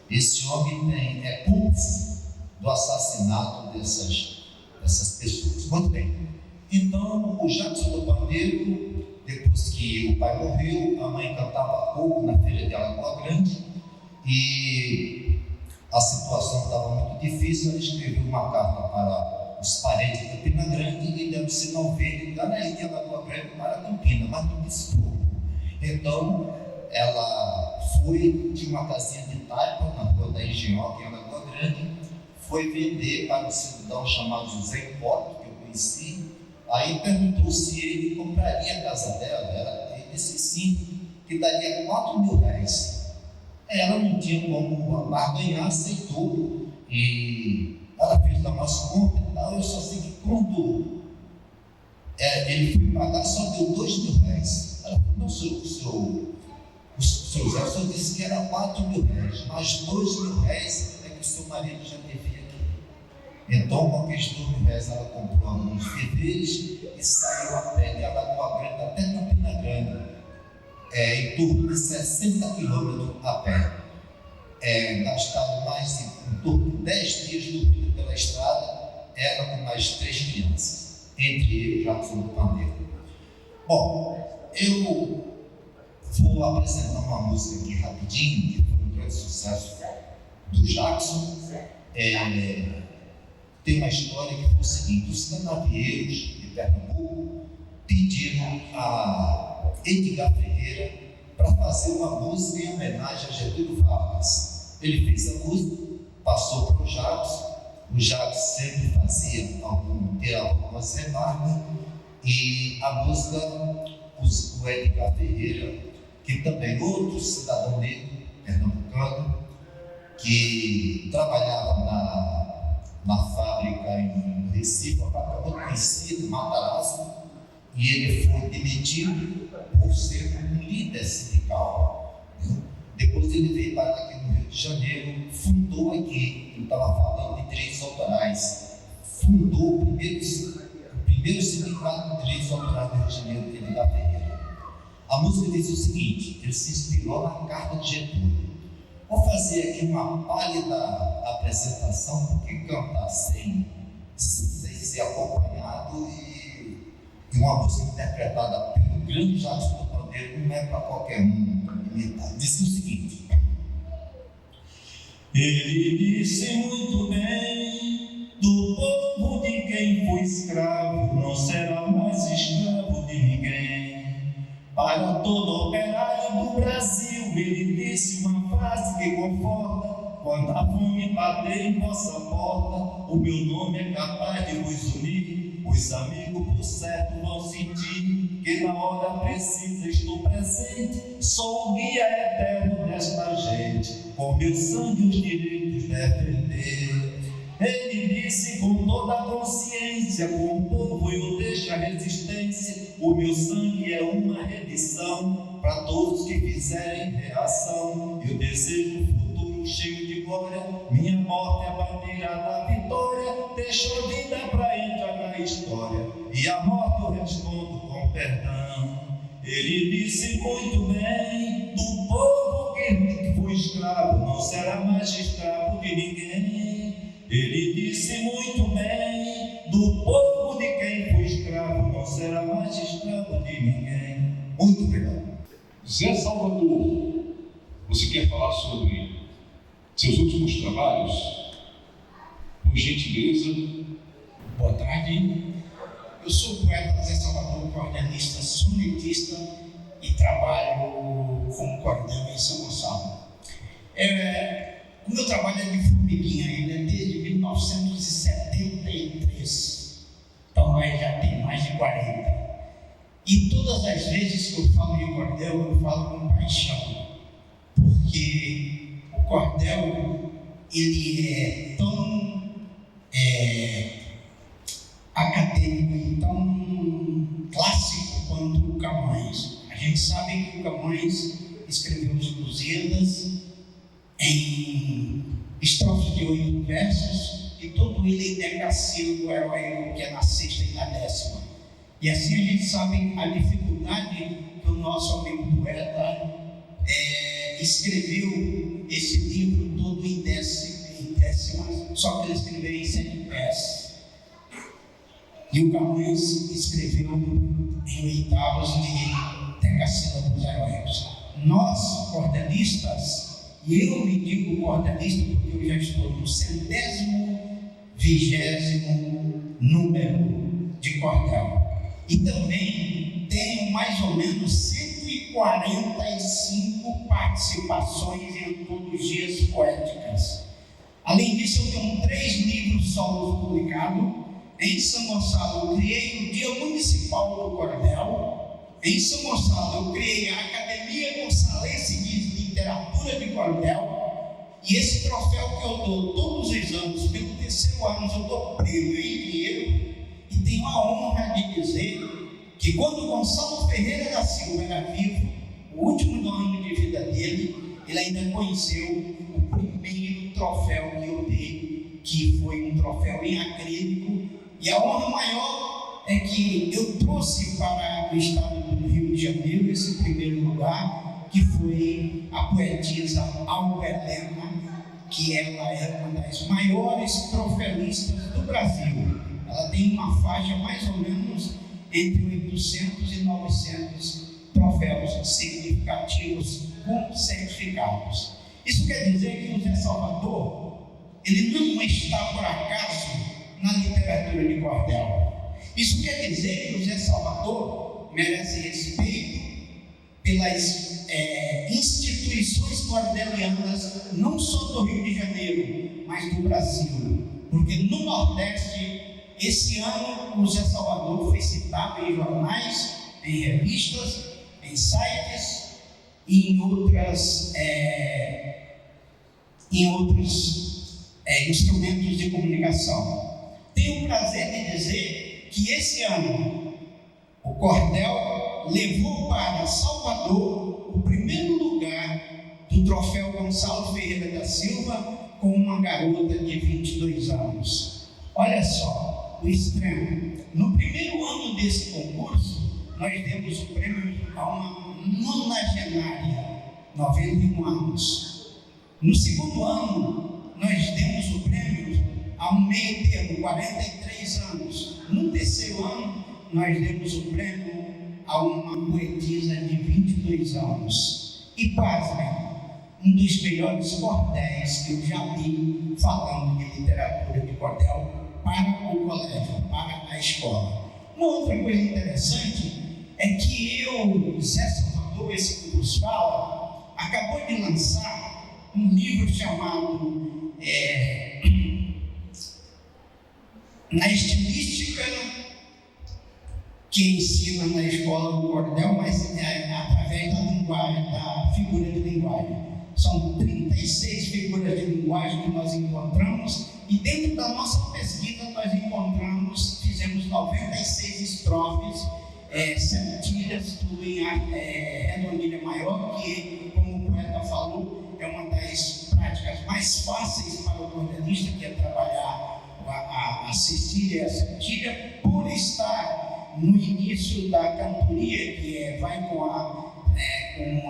Esse homem é cúmplice do assassinato dessas pessoas. Muito bem. Então, o Jackson do Pandeiro, depois que o pai morreu, a mãe cantava pouco na feira de Alagoa Grande e a situação estava muito difícil. Ela escreveu uma carta para os parentes de Campina Grande e deu sinal verde lá na ilha de Alagoa Grande para Campina, mas não disse pouco. Então, ela foi de uma casinha de taipa na rua da Engenhoca, em Alagoa Grande, foi vender para um cidadão chamado José Hipólito, que eu conheci. Aí perguntou se ele compraria a casa dela. Ele disse sim, que daria R$4.000. Ela não tinha como barganhar, aceitou. E ela fez lá umas contas e tal. Eu só sei que quando ele foi pagar, só deu R$2.000. Ela falou: não, o senhor Zé só disse que era R$4.000, mas R$2.000 é que o seu marido já devia. Então, com aqueles R$2.000, ela comprou alguns víveres e saiu a pé de Alagoa Grande até Campina Grande, em torno de 60 quilômetros a pé. Gastaram mais em torno de 10 dias dormindo pela estrada, ela com mais 3 crianças, entre eles Jackson do Pandeiro. Bom, eu vou apresentar uma música aqui rapidinho, que foi um grande sucesso do Jackson. Tem uma história que foi o seguinte: os canavieiros de Pernambuco pediram a Edgar Ferreira para fazer uma música em homenagem a Getúlio Vargas. Ele fez a música, passou para o Jacques sempre fazia algumas remarcas, e a música, o Edgar Ferreira, que também outro cidadão negro, pernambucano, que trabalhava na fábrica em Recife, uma fábrica muito conhecida, Matarazzo, e ele foi demitido por ser um líder sindical. Depois ele veio parar aqui no Rio de Janeiro, fundou aqui, ele estava falando de direitos autorais, fundou o primeiro primeiro sindicato de direitos autorais do Rio de Janeiro, que ele dá Ferreira. A música diz o seguinte: ele se inspirou na carta de Getúlio. Vou fazer aqui uma pálida apresentação, porque cantar sem ser acompanhado e uma música interpretada pelo grande Jackson do Pandeiro não é para qualquer um imitar. Diz o seguinte: ele disse muito bem do povo de quem foi escravo, não será mais escravo de ninguém. Para todo operário do Brasil, ele disse uma frase que conforta: quando a fome bater em vossa porta, o meu nome é capaz de vos unir. Os amigos, por certo, vão sentir que na hora precisa estou presente. Sou o guia eterno desta gente, com meu sangue os direitos defender. Ele disse com toda a consciência: com o povo eu deixo a resistência. O meu sangue é uma remissão para todos que fizerem reação. Eu desejo um futuro cheio de glória. Minha morte é a bandeira da vitória. Deixo a vida para entrar na história, e a morte eu respondo com perdão. Ele disse muito bem do povo que foi escravo, não será mais escravo de ninguém. Ele disse muito bem do povo de quem foi escravo, não será mais escravo de ninguém. Muito obrigado. Zé Salvador, você quer falar sobre seus últimos trabalhos? Por gentileza. Boa tarde. Eu sou o poeta Zé Salvador, cordelista sonetista e trabalho como cordel em São Gonçalo. O meu trabalho é de formiguinha, ele é desde 1973, então já tem mais de 40. E todas as vezes que eu falo de cordel, eu falo com paixão, porque o cordel ele é tão acadêmico e tão clássico quanto o Camões. A gente sabe que o Camões escreveu os Lusíadas em estrofes de 8 versos, e todo ele em decassílabo heróico, que é na sexta e na 10ª. E assim a gente sabe a dificuldade que o nosso amigo poeta escreveu esse livro todo em décimas, só que ele escreveu em 7 versos. E o Camões escreveu em oitavos de decassílabos heróicos. Nós, cordelistas, e eu me digo cordelista porque eu já estou no 120º número de cordel. E também tenho mais ou menos 145 participações em antologias poéticas. Além disso, eu tenho 3 livros solos publicados. Em São Gonçalo, eu criei o Dia Municipal do Cordel. Em São Gonçalo, eu criei a Academia Gonçalense de Literatura de Cordel. E esse troféu que eu dou todos os anos, pelo 3º ano, eu dou prêmio em dinheiro. E tenho a honra de dizer que quando Gonçalo Ferreira da Silva era vivo, o último ano de vida dele, ele ainda conheceu o primeiro troféu que eu dei, que foi um troféu em acrílico. E a honra maior é que eu trouxe para o estado do Rio de Janeiro esse primeiro lugar, que foi a poetisa Alba Helena, que ela é uma das maiores troféuistas do Brasil. Ela tem uma faixa mais ou menos entre 800 e 900 troféus significativos com certificados. Isso quer dizer que o Zé Salvador, ele não está por acaso na literatura de cordel. Isso quer dizer que o Zé Salvador merece respeito pelas instituições cordelianas, não só do Rio de Janeiro, mas do Brasil. Porque no Nordeste, esse ano, o Zé Salvador foi citado em jornais, em revistas, em sites e em outros instrumentos de comunicação. Tenho o prazer de dizer que esse ano o cordel levou para Salvador o primeiro lugar do troféu Gonçalo Ferreira da Silva com uma garota de 22 anos. Olha só o extremo. No primeiro ano desse concurso, nós demos o prêmio a uma nonagenária, 91 anos. No segundo ano, nós demos o prêmio a um meio termo, 43 anos. No terceiro ano, nós demos o prêmio a uma poetisa de 22 anos. E pasmem, um dos melhores cordéis que eu já vi falando de literatura de cordel para o colégio, para a escola. Uma outra coisa interessante é que Zé Salvador, esse que nos fala, acabou de lançar um livro chamado Na Estilística, que ensina na escola o cordel, mas através da linguagem, da figura de linguagem. São 36 figuras de linguagem que nós encontramos, e dentro da nossa pesquisa nós fizemos 96 estrofes, septilhas, tudo em redondilha maior, que, como o poeta falou, é uma das práticas mais fáceis para o cordelista, que é trabalhar a cestilha e a septilha, por estar no início da cantoria, que vai com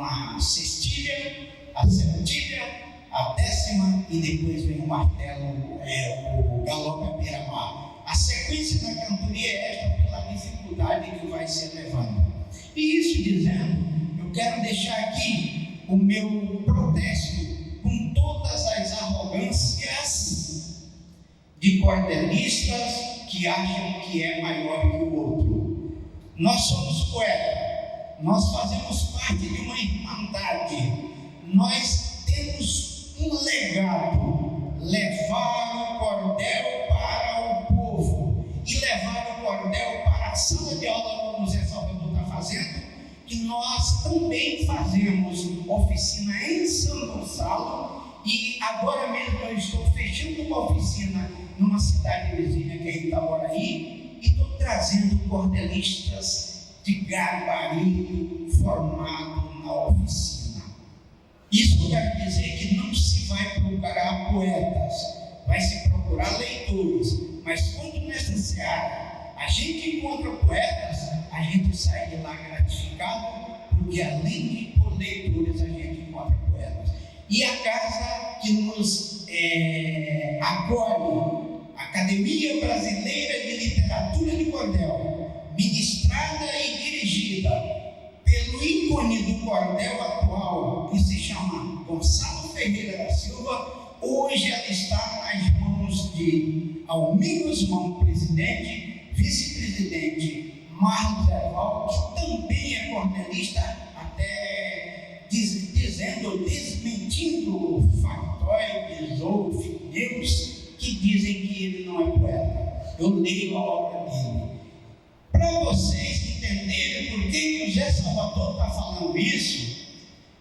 a cestilha, a septilha, a décima, e depois vem o martelo, o galope à beira-mar. A sequência da cantoria é esta, pela dificuldade que vai se elevando. E isso dizendo, eu quero deixar aqui o meu protesto com todas as arrogâncias de cordelistas que acham que é maior que o outro. Nós somos poetas, nós fazemos parte de uma irmandade, nós temos um legado: levar o cordel para o povo e levar o cordel para a sala de aula, como o Zé Salvador está fazendo, que nós também fazemos oficina em São Gonçalo, e agora mesmo eu estou fechando uma oficina numa cidade vizinha, que é Itaboraí, e estou trazendo cordelistas de gabarito formado na oficina. Isso eu quero dizer que não se vai procurar poetas, vai se procurar leitores, mas quando nessa seara a gente encontra poetas, a gente sai de lá gratificado, porque além de por leitores, a gente encontra poetas. E a casa que nos acolhe, Academia Brasileira de Literatura de Cordel, ministrada e dirigida pelo ícone do cordel atual, que se chama Gonçalo Ferreira da Silva, hoje ela está nas mãos de Almigos Mão, presidente, vice-presidente Marlos Erval, que também é cordelista, até desmentindo factóides ou fideus que dizem que ele não é poeta. Eu leio a obra dele. Para vocês entenderem por que o Zé Salvador está falando isso,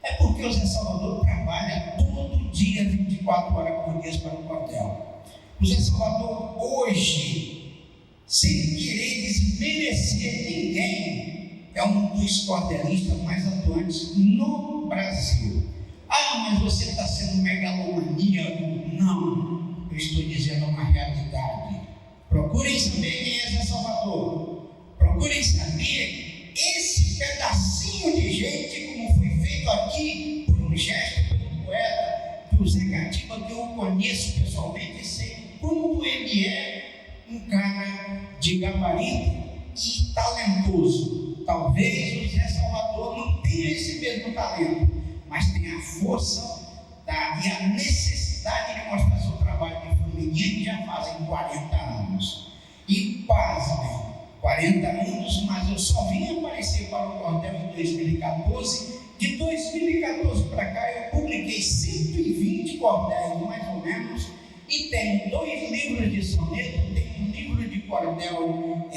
é porque o Zé Salvador trabalha todo dia, 24 horas por dia para o cordel. O Zé Salvador hoje, sem querer desmerecer ninguém, é um dos cordelistas mais atuantes no Brasil. Ah, mas você está sendo megalomaníaco. Não, eu estou dizendo uma realidade. Procurem saber quem é Zé Salvador. Procurem saber esse pedacinho de gente, como foi feito aqui por um gesto pelo poeta do Zé Gatiba, que eu conheço pessoalmente e sei como ele é um cara de gabarito e talentoso. Talvez o Zé Salvador não tenha esse mesmo talento, mas tem a força e a necessidade de mostrar seu trabalho de formiguinha, que já fazem 40 anos. E pasmem, 40 anos, mas eu só vim aparecer para o cordel em 2014. De 2014 para cá eu publiquei 120 cordéis, mais ou menos, e tenho 2 livros de soneto, tenho um livro de cordel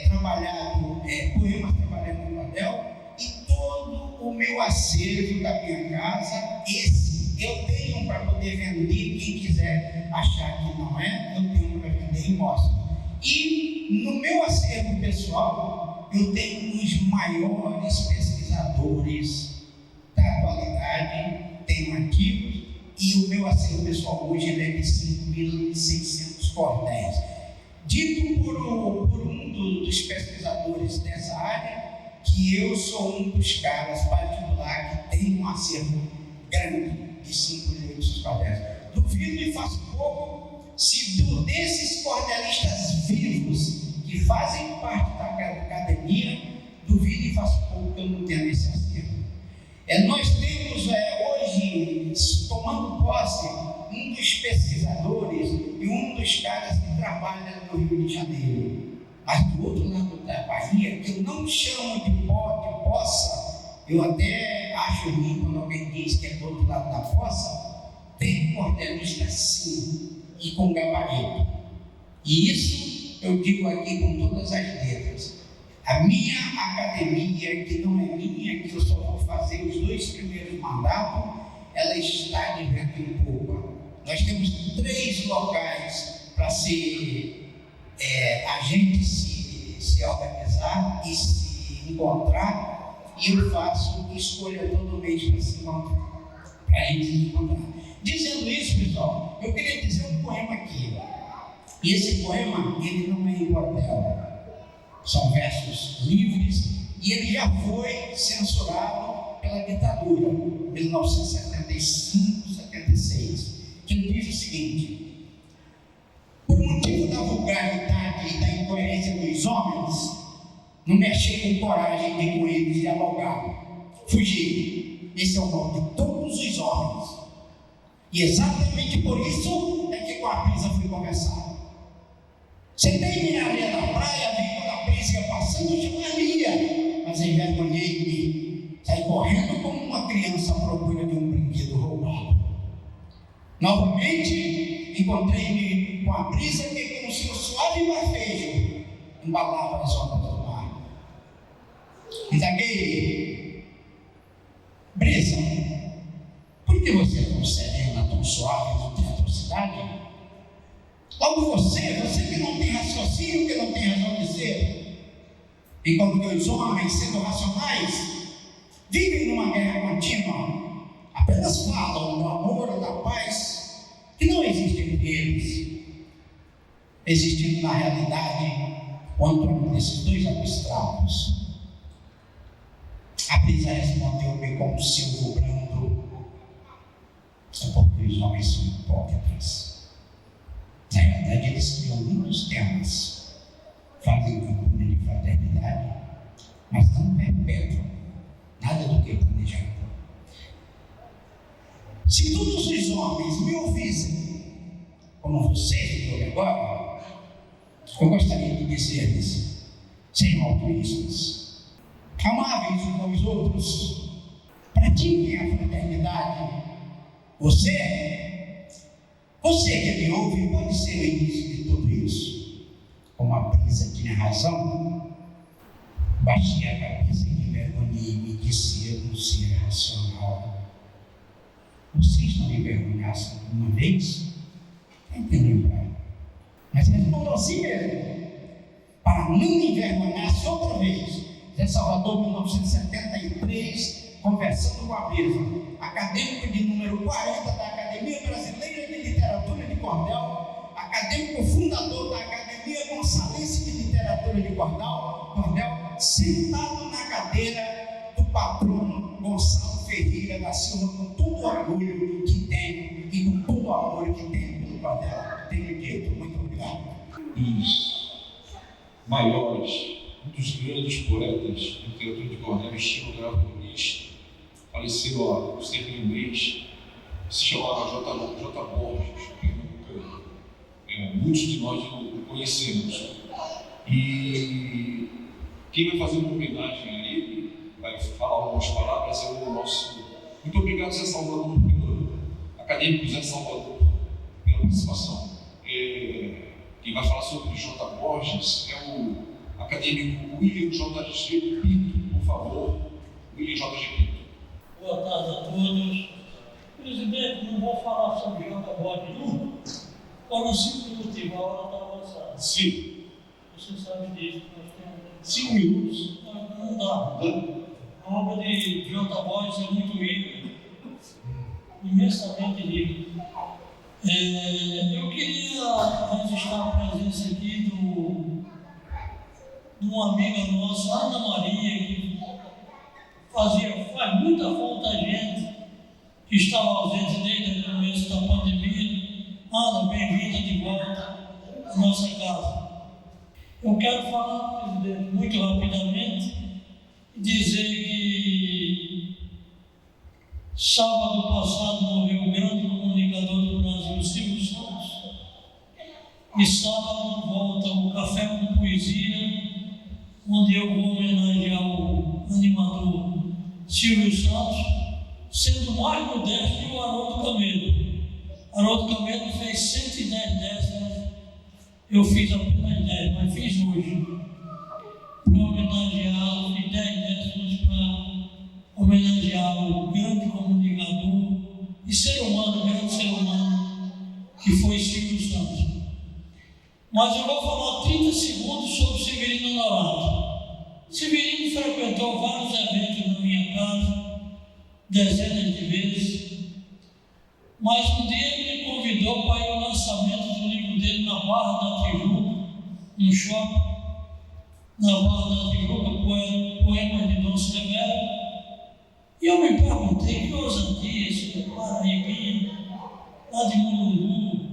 trabalhado, poemas trabalhando com cordel, e todo o meu acervo da minha casa, esse eu tenho para poder vender. Quem quiser achar que não é, eu tenho para vender e mostro. E no meu acervo pessoal, eu tenho os maiores pesquisadores da atualidade, tenho ativos, e o meu acervo pessoal hoje é de 5.600 cordéis. dito por um dos pesquisadores dessa área, que eu sou um dos caras particular que tem um acervo grande de 5 milhões de cordéis. Duvido e faço pouco se desses cordelistas vivos que fazem parte da academia, duvido e faço pouco que eu não tenha esse acervo. Nós temos hoje, tomando posse, um dos pesquisadores e um dos caras que trabalha no Rio de Janeiro. Mas do outro lado da Bahia, que eu não chamo de poça, eu até acho ruim quando alguém diz que é do outro lado da poça, tem cordelista sim, e com gabarito. E isso eu digo aqui com todas as letras. A minha academia, que não é minha, que eu só vou fazer os 2 primeiros mandatos, ela está de vento em popa. Nós temos 3 locais para a gente se organizar e se encontrar, e eu faço escolha todo mês para se encontrar, para a gente se encontrar. Dizendo isso, pessoal, eu queria dizer um poema aqui. E esse poema, ele não é em cordel. São versos livres e ele já foi censurado pela ditadura, 1975-76, que ele diz o seguinte: por motivo da vulgaridade e da incoerência dos homens, não me achei com coragem de com eles dialogar. Fugi. Esse é o mal de todos os homens. E exatamente por isso é que com a brisa fui conversar. Sentei minha areia na praia, vi quando a brisa ia passando, chamaria, mas envergonhei-me. Saí correndo como uma criança à procura de um brinquedo roubado. Novamente, encontrei-me com a brisa que, com o seu suave bafejo, embalava as ondas do mar. Indaguei: brisa, por que você é tão serena, tão suave, não tem atrocidade? Logo você que não tem raciocínio, que não tem razão de ser. Enquanto que os homens, sendo racionais, vivem numa guerra contínua, apenas falam do amor ou da paz que não existe entre eles, existindo na realidade o antônimo desses 2 abstratos. A brisa respondeu-me com um silvo brando: é porque os homens são hipócritas. Na realidade, eles criam muitos temas, fazem campanha de fraternidade, mas não perpetram nada do que planejaram. Se todos os homens me ouvissem, como vocês me ouvem agora, eu gostaria de dizer-lhes, sem altruístas, amáveis uns aos outros, pratiquem a fraternidade. Você que me ouve pode ser o início de tudo isso. Como a brisa tinha razão, baixei a cabeça e me envergonhei-me e disse: eu não ser racional. Vocês não me envergonhassem uma vez? Tentem lembrar. Mas respondam assim mesmo, para não me envergonhar outra vez. Zé Salvador, 1973, conversando com a brisa, acadêmico de número 40 da Academia Brasileira de Literatura de Cordel, acadêmico fundador da Academia Gonçalense de Literatura de Cordel, sentado na cadeira do patrono Gonçalo Ferreira da Silva, com todo o orgulho que tem e com todo o amor que tem pelo Cordel. Tenho dito, muito obrigado. Os maiores, um dos grandes poetas de literatura de Cordel, estilo Otávio Muniz, faleceu há cerca de um mês, se chamava J. Borges, muitos de nós o conhecemos. E quem vai fazer uma homenagem a ele, vai falar algumas palavras, é o nosso. Muito obrigado, Zé Salvador, acadêmico Zé Salvador, pela participação. Quem vai falar sobre J. Borges é o acadêmico William J.G. Pinto, por favor. William J.G. Pinto. Boa tarde a todos. Presidente, não vou falar sobre J. Borges nunca, por um simples motivo, a hora está avançada. Sim. Você sabe disso, nós temos 5 minutos. Não dá. A obra de J. Borges é muito rica, imensamente rica. Eu queria registrar a presença aqui do de uma amiga nossa, Ana Maria, que faz muita falta a gente, que estava ausente desde o começo da pandemia. Ana, bem-vinda de volta à nossa casa. Eu quero falar, presidente, muito rapidamente, dizer que sábado passado morreu o grande comunicador do Brasil, Silvio Santos, e sábado volta o Café com Poesia, onde eu vou homenagear o animador Silvio Santos, sendo mais modesto que o Haroldo Camelo. Haroldo Camelo fez 110 dessas, eu fiz apenas 10, mas fiz hoje, para homenageá-lo, fiz 10 décimos para homenagear o grande comunicador e ser humano, grande ser humano, que foi Silvio Santos. Mas eu vou falar 30 segundos sobre Severino Norato. Severino frequentou vários eventos na minha casa, dezenas de vezes, mas um dia ele me convidou para ir ao lançamento do livro dele na Barra da Tijuca, no shopping, na Barra da Tijuca, Poemas de Dom Severo. E eu me perguntei que ousadia esse paraibino, lá de Mulungu,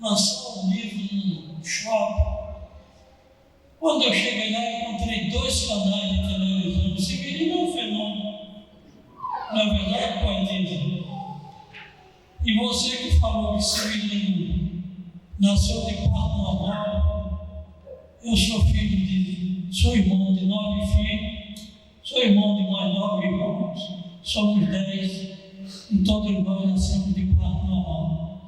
lançar um livro no shopping. Quando eu cheguei lá, encontrei 2 canais de televisão. Severino é um fenômeno. Não é verdade, poetisa? E você que falou que Severino nasceu de parto normal, eu sou irmão de 9 filhos, sou irmão de mais 9 irmãos, somos 10, e todos nós nascemos de parto normal.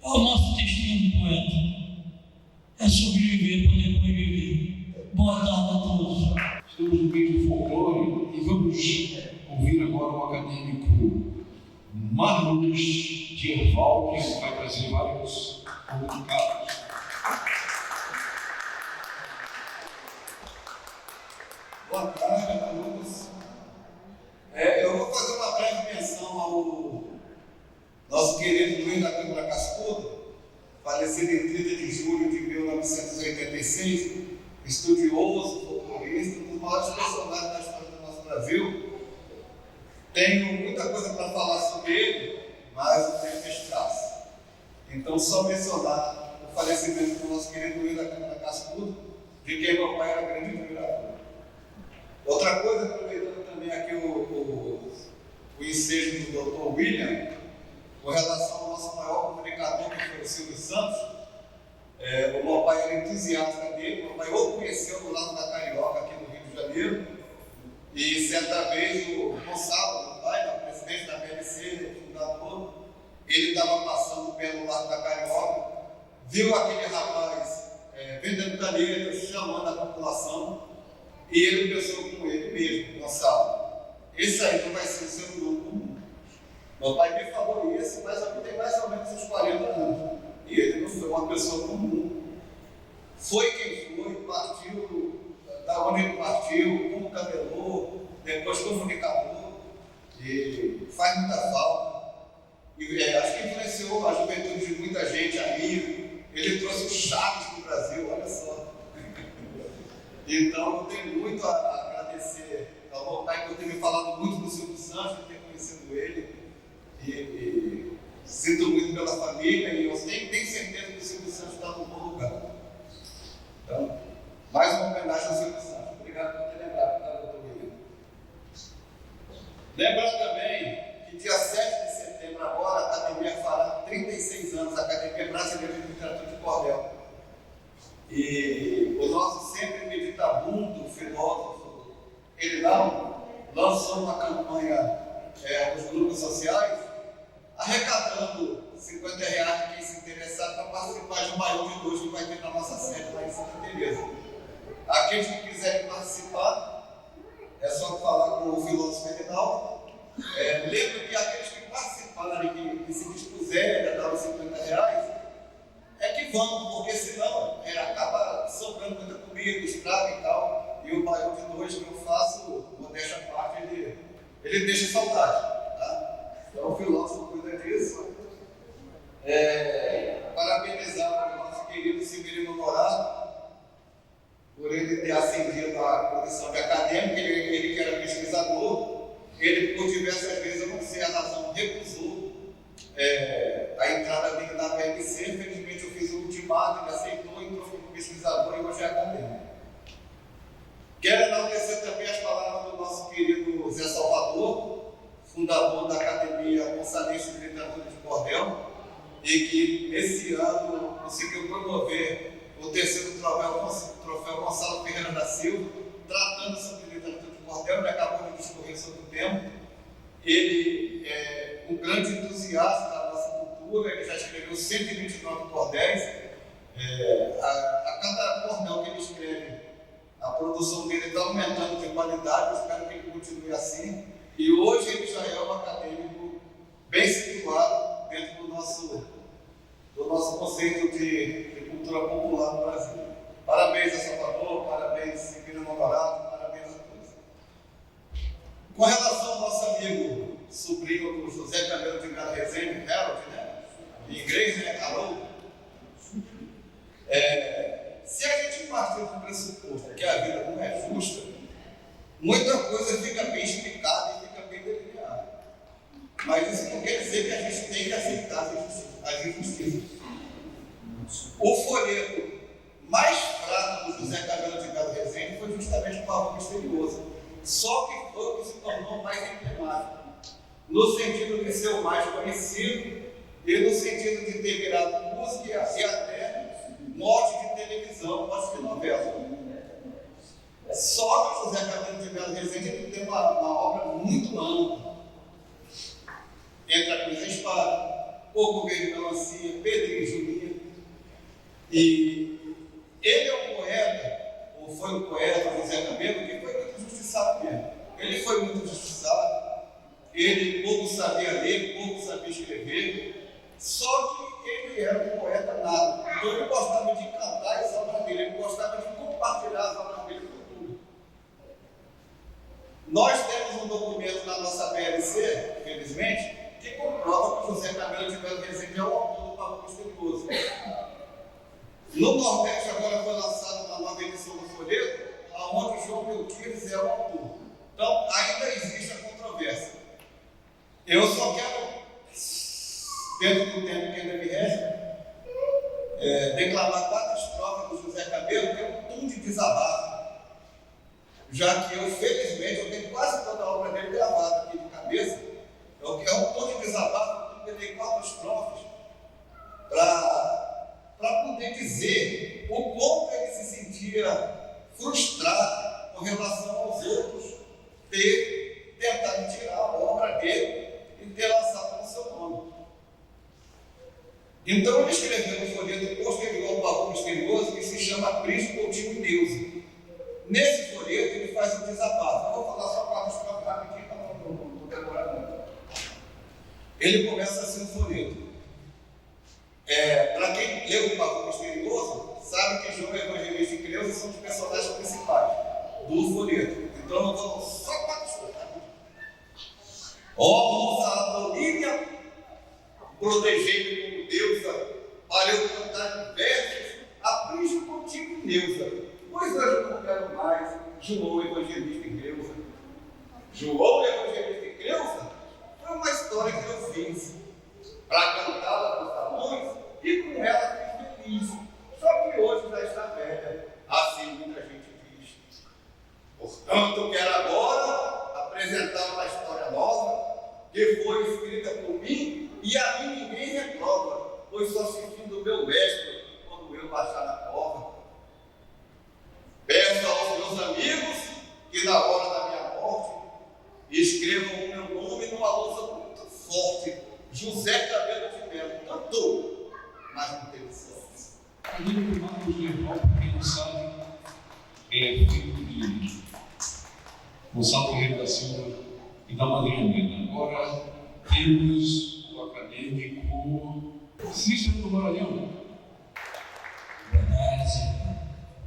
É o nosso destino, poeta. É sobreviver para depois viver. Boa tarde a todos. Estamos no meio do folclore e vamos ouvir agora o acadêmico Marlos de Herval, que vai trazer vários comunicados. Boa tarde a todos. Eu vou fazer uma breve menção ao nosso querido Luiz da Câmara Cascudo, falecido em 30 de julho de 1986, estudioso, folclorista, um dos maiores personagens da história do nosso Brasil. Tenho muita coisa para falar sobre ele, mas o tempo é escasso. Então, só mencionar o falecimento do nosso querido Luiz da Câmara Cascudo, de quem meu pai era grande admirador. Outra coisa, aproveitando também aqui o ensejo do Dr. William, com relação ao nosso maior comunicador, que foi o Silvio Santos, o meu pai era entusiasta dele. Meu pai o conheceu no Largo da Carioca, aqui no Rio de Janeiro, e certa vez o Gonçalo, meu pai, o presidente da PLC, o fundador, ele estava passando pelo Largo da Carioca, viu aquele rapaz vendendo canetas, chamando a população, e ele pensou com ele mesmo: Gonçalo, esse aí não vai ser o seu humano comum. Meu pai me falou isso, mas eu tenho mais ou menos uns 40 anos. E ele não foi uma pessoa comum. Foi quem foi, partiu da onde ele partiu, como camelô, depois comunicador, e faz muita falta. E acho que influenciou a juventude de muita gente aí. Ele trouxe o Chaves para o Brasil, olha só. Então, eu tenho muito a agradecer ao meu pai por ter me falado muito do Silvio Santos, por ter conhecido ele. E sinto muito pela família, e eu tenho certeza que o Silvio Santos está num bom lugar. Então, mais uma homenagem ao Silvio Santos. Obrigado por ter lembrado, tá, doutor William? Lembrar também que dia 7 de setembro agora, a Academia fará 36 anos, a Academia Brasileira de Literatura de Cordel. E o nosso sempre meditabundo, filósofo, ele lançou uma campanha nos grupos sociais, arrecadando R$50 de quem se interessar para participar de um Baião de 2 que vai ter na nossa sede lá em Santa Teresa. Aqueles que quiserem participar, é só falar com o filósofo Ferdinando. Lembro que aqueles que participarem, que se dispuserem a dar os R$50, é que vão, porque senão acaba sobrando muita comida, estraga e tal. E o Baião de 2 que eu faço, modéstia à parte, ele deixa saudade, tá? Então o filósofo cuida disso. Parabenizar o nosso querido Severino Norato por ele ter ascendido à condição de acadêmico, ele que era pesquisador, ele por diversas vezes, eu não sei a razão, recusou a entrada dele na PMC. Infelizmente eu fiz o ultimato, ele aceitou, entrou como pesquisador e hoje é acadêmico. Quero enaltecer também as palavras do nosso querido Zé Salvador, fundador da Academia Gonçalense de Literatura de Cordel, e que nesse ano conseguiu promover o terceiro troféu Gonçalo Ferreira da Silva, tratando sobre literatura de cordel. Ele acabou de discorrer sobre o tema. Ele é um grande entusiasta da nossa cultura, ele já escreveu 129 cordéis. A cada cordel que ele escreve, a produção dele está aumentando de qualidade. Eu espero que ele continue assim. E hoje ele já é um acadêmico bem situado dentro do nosso conceito de cultura popular no Brasil. Parabéns a Salvador, parabéns a Divino Honorato, parabéns a todos. Com relação ao nosso amigo, sobrinho do José Camelo de Melo Rezende, Harold, né? Em inglês, né? Harold. Se a gente partir do pressuposto que a vida não é justa, muita coisa fica bem explicada e fica bem delineada. Mas isso não quer dizer que a gente tem que aceitar as injustiças. O folheto mais fraco do José Camelo de Melo Rezende foi justamente o Pavão Misterioso. Só que foi o que se tornou mais emblemático, no sentido de ser o mais conhecido e no sentido de ter virado música e até mote de televisão, mote de novela. Só que o José Camelo de Melo Rezende ele tem uma obra muito ampla. Entre a Cruz Espada, Pouco Verde Melancia, Pedrinho e Julinha. E ele é um poeta, ou foi um poeta, José Camelo, que foi muito injustiçado mesmo. Ele foi muito injustiçado, ele pouco sabia ler, pouco sabia escrever, só que ele era um poeta nato. Então ele gostava de cantar as obras dele, ele gostava de compartilhar as obras dele com tudo. Nós temos um documento na nossa PLC, infelizmente, que comprova que o José Camelo de Melo Rezende é o autor do Pavão Misterioso. No Nordeste agora foi lançada uma nova edição do folheto, onde João Melquiades é o autor. Então ainda existe a controvérsia. Eu só quero, dentro do tempo que ainda me resta, declamar 4 estrofes do José Camelo, que é um tom de desabafo. Já que eu, felizmente, eu tenho quase toda a obra dele gravada aqui de cabeça. É um tom de desabafo, eu peguei 4 estrofes para poder dizer o quanto ele se sentia frustrado com relação aos outros ter tentado tirar a obra dele e ter lançado no seu nome. Então ele escreveu um folheto posterior ao Pavão Misterioso que se chama Prisco, Coutinho e Neuza. Nesse folheto ele faz um desabafo. Eu vou falar só 4 estrofes rapidinho para não demorar muito. Ele começa assim o folheto. Para quem leu o Pavão Misterioso, sabe que João Evangelista e Creusa são os personagens principais do folheto. Então eu vou só 4 estrofes. Ó musa Apolínea, protegei-me como deusa, para eu cantar versos a Prisco, Coutinho e Neuza. Pois hoje eu não quero mais João Evangelista e Creusa. João Evangelista e Creusa foi uma história que eu fiz para cantá-la para os alunos e com ela fui feliz. Só que hoje já está velha, assim muita gente diz. Portanto, quero agora apresentar uma história nova que foi escrita por mim e a mim ninguém reprova, pois só se fim do meu mestre quando eu baixar na prova. Peço aos meus amigos que na hora da minha morte escrevam o meu nome numa lousa muito forte. José Camelo de Melo cantou, mas não teve sorte. O livro Marcos Leval, para quem não sabe, é filho de Gonçalo Ferreira da Silva e da Madrinha Helena. Agora temos o acadêmico Cícero do Maranhão. Verdade,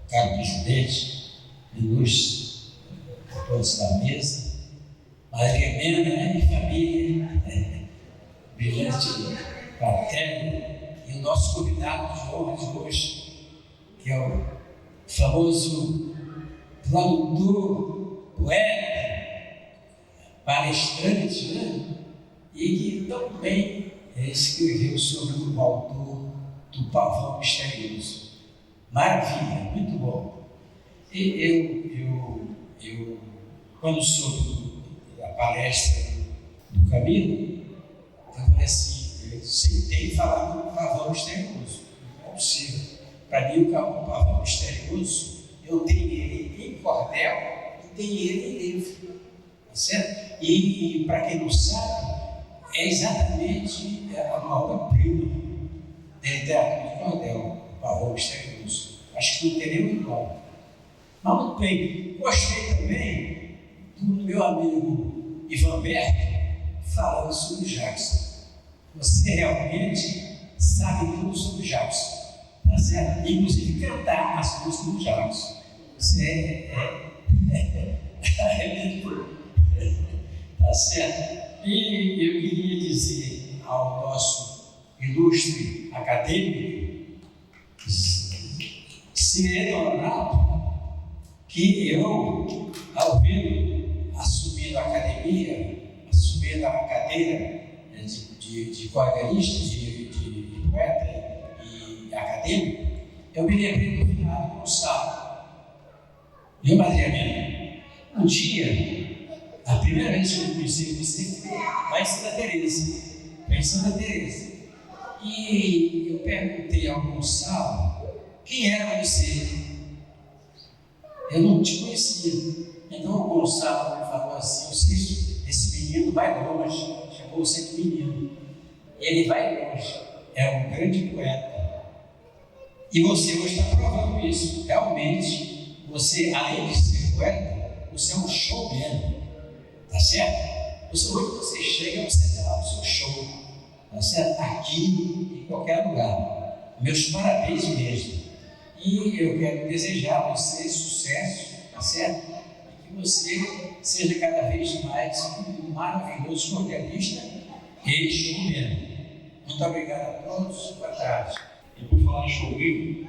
caro presidente, ilustres todos da mesa, Maria Helena e família, brilhante plateia, e o nosso convidado de honra de hoje, que é o famoso produtor, poeta, palestrante, né? E que também escreveu sobre o autor do Pavão Misterioso. Maravilha, muito bom. E eu quando soube a palestra do Camilo, eu falei assim, eu sentei e falar do Pavão Misterioso. Não é possível. Para mim, o Pavão Misterioso, eu tenho ele em cordel e tenho ele em livro. Tá certo? E para quem não sabe, é exatamente uma obra-prima da literatura de cordel, o Pavão Misterioso. Acho que não tem nenhum igual. Mas muito bem, gostei também do meu amigo Ivan Berto falando sobre o Jackson. Você realmente sabe tudo sobre o Jackson, tá certo? Inclusive cantar as músicas do Jackson. Você é tá certo? E eu queria dizer ao nosso ilustre acadêmico, Sireno Ronaldo, que eu, ao vê-lo assumindo a academia, assumindo a cadeira de cordelista, de poeta e acadêmico, eu me lembrei do finado Gonçalo. Viu, Madrinha? Um dia, a primeira vez que eu conheci você foi lá em Santa Teresa. E eu perguntei ao Gonçalo quem era você. Eu não te conhecia. Então o Gonçalo me falou assim: esse menino vai longe. Chamou você de menino. Ele vai longe. É um grande poeta. E você hoje está provando isso. Realmente, você, além de ser poeta, você é um showman. Tá certo? Hoje você chega, você dá o seu show. Tá certo? Aqui, em qualquer lugar. Meus parabéns mesmo. E eu quero desejar a você sucesso, tá certo? E que você seja cada vez mais um maravilhoso cordelista e showman. Muito obrigado a todos. Boa tarde. E por falar em showman,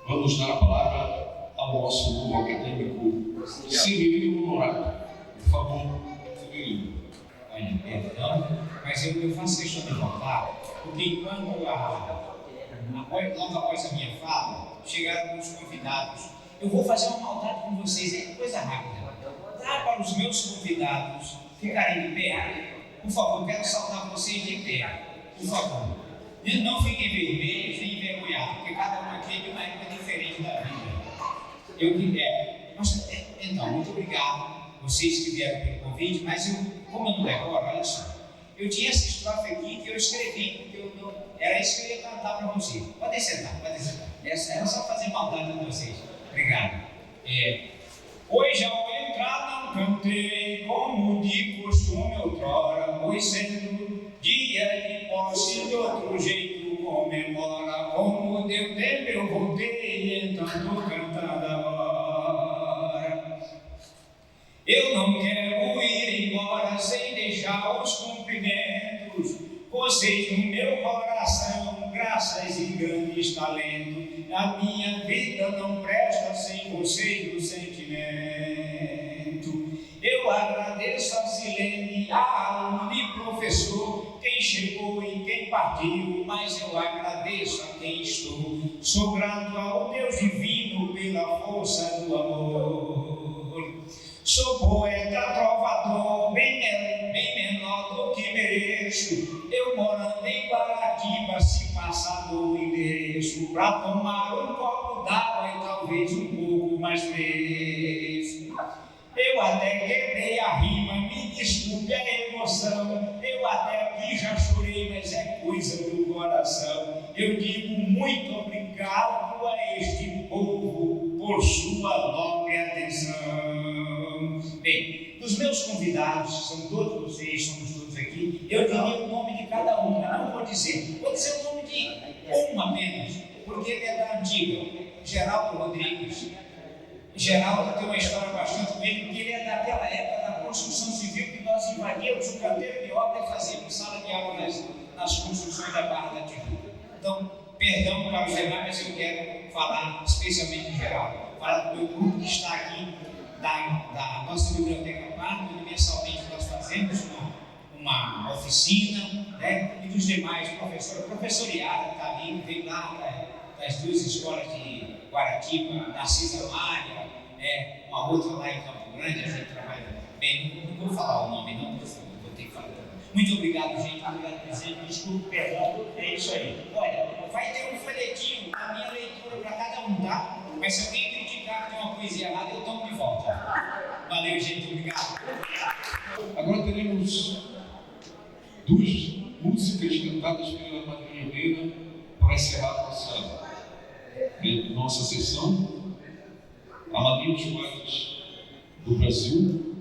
vamos dar a palavra ao nosso novo acadêmico Severino Honorato. Por favor, Severino. Olha, perdão, mas eu faço questão de voltar, porque enquanto logo após a minha fala, chegaram alguns convidados. Eu vou fazer uma maldade com vocês, é coisa rápida. Dá para os meus convidados ficarem de pé. Por favor, quero saudar vocês de pé. Por favor. E não fiquem vermelhos nem envergonhados, porque cada um aqui é de uma época diferente da vida. Mas, então, muito obrigado, vocês que vieram pelo convite, mas como eu não decoro, olha só. Eu tinha essa estrofe aqui que eu escrevi, porque era isso que eu ia cantar para vocês. Podem sentar, podem sentar. Essa era só fazer maldade com vocês. Obrigado. Hoje ao entrar não cantei como de costume outrora, pois sendo dia de posse de outro jeito comemora. Como deu tempo eu voltei, então tô cantando agora. Eu não quero ir embora sem deixar os cumprimentos, vocês no meu coração, graças e grandes talentos. A minha vida não presta sem vocês no sentimento. Eu agradeço a Silene, a aluno e professor, quem chegou e quem partiu, mas eu agradeço a quem estou. Sou grato ao Deus divino pela força do amor. Sou poeta, trovador, bem menor do que mereço. Eu morando em Guaratiba, se passar do endereço, pra tomar um copo d'água e talvez um pouco mais fresco. Eu até quebrei a rima, me desculpe a emoção. Eu até aqui já chorei, mas é coisa do coração. Eu digo muito obrigado a este povo por sua nobre atenção. Bem, os meus convidados, são todos vocês, somos todos aqui, eu diria o nome de cada um, mas não vou dizer o nome de um apenas, porque ele é da antiga, Geraldo Rodrigues. Geraldo tem uma história bastante bem, porque ele é daquela época da construção civil que nós invadíamos o canteiro de obra e fazíamos sala de aula nas construções da Barra da Tijuca. Então, perdão para os demais, mas eu quero falar especialmente em geral, falar do meu grupo que está aqui, da nossa biblioteca Parque, onde mensalmente nós fazemos uma oficina, né? E dos demais professores, o professoriado que está ali, veio lá das duas escolas de Guaratiba, Narcisa Maria, uma outra lá em Campo Grande, a gente trabalha bem, não vou falar o nome não, porque vou ter que falar. Muito obrigado, gente, obrigado, presidente, desculpe, perdão, é isso aí. Olha, vai ter um folhetinho, a minha leitura para cada um, tá? Mas se alguém criticar que tem uma poesia errada, eu tomo de volta. Valeu, gente, obrigado. Agora teremos duas músicas cantadas pela Madrinha Helena para encerrar nossa sessão. A Madrinha dos Quadros do Brasil.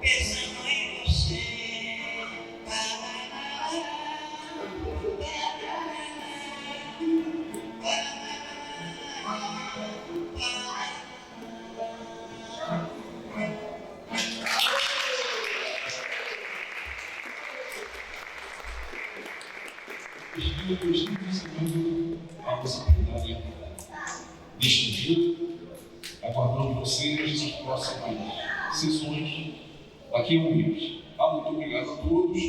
Pensando em você. estivemos ensinando a nossa plenária neste dia, aguardando vocês nas próximas sessões daqui a um mês. Muito obrigado a todos.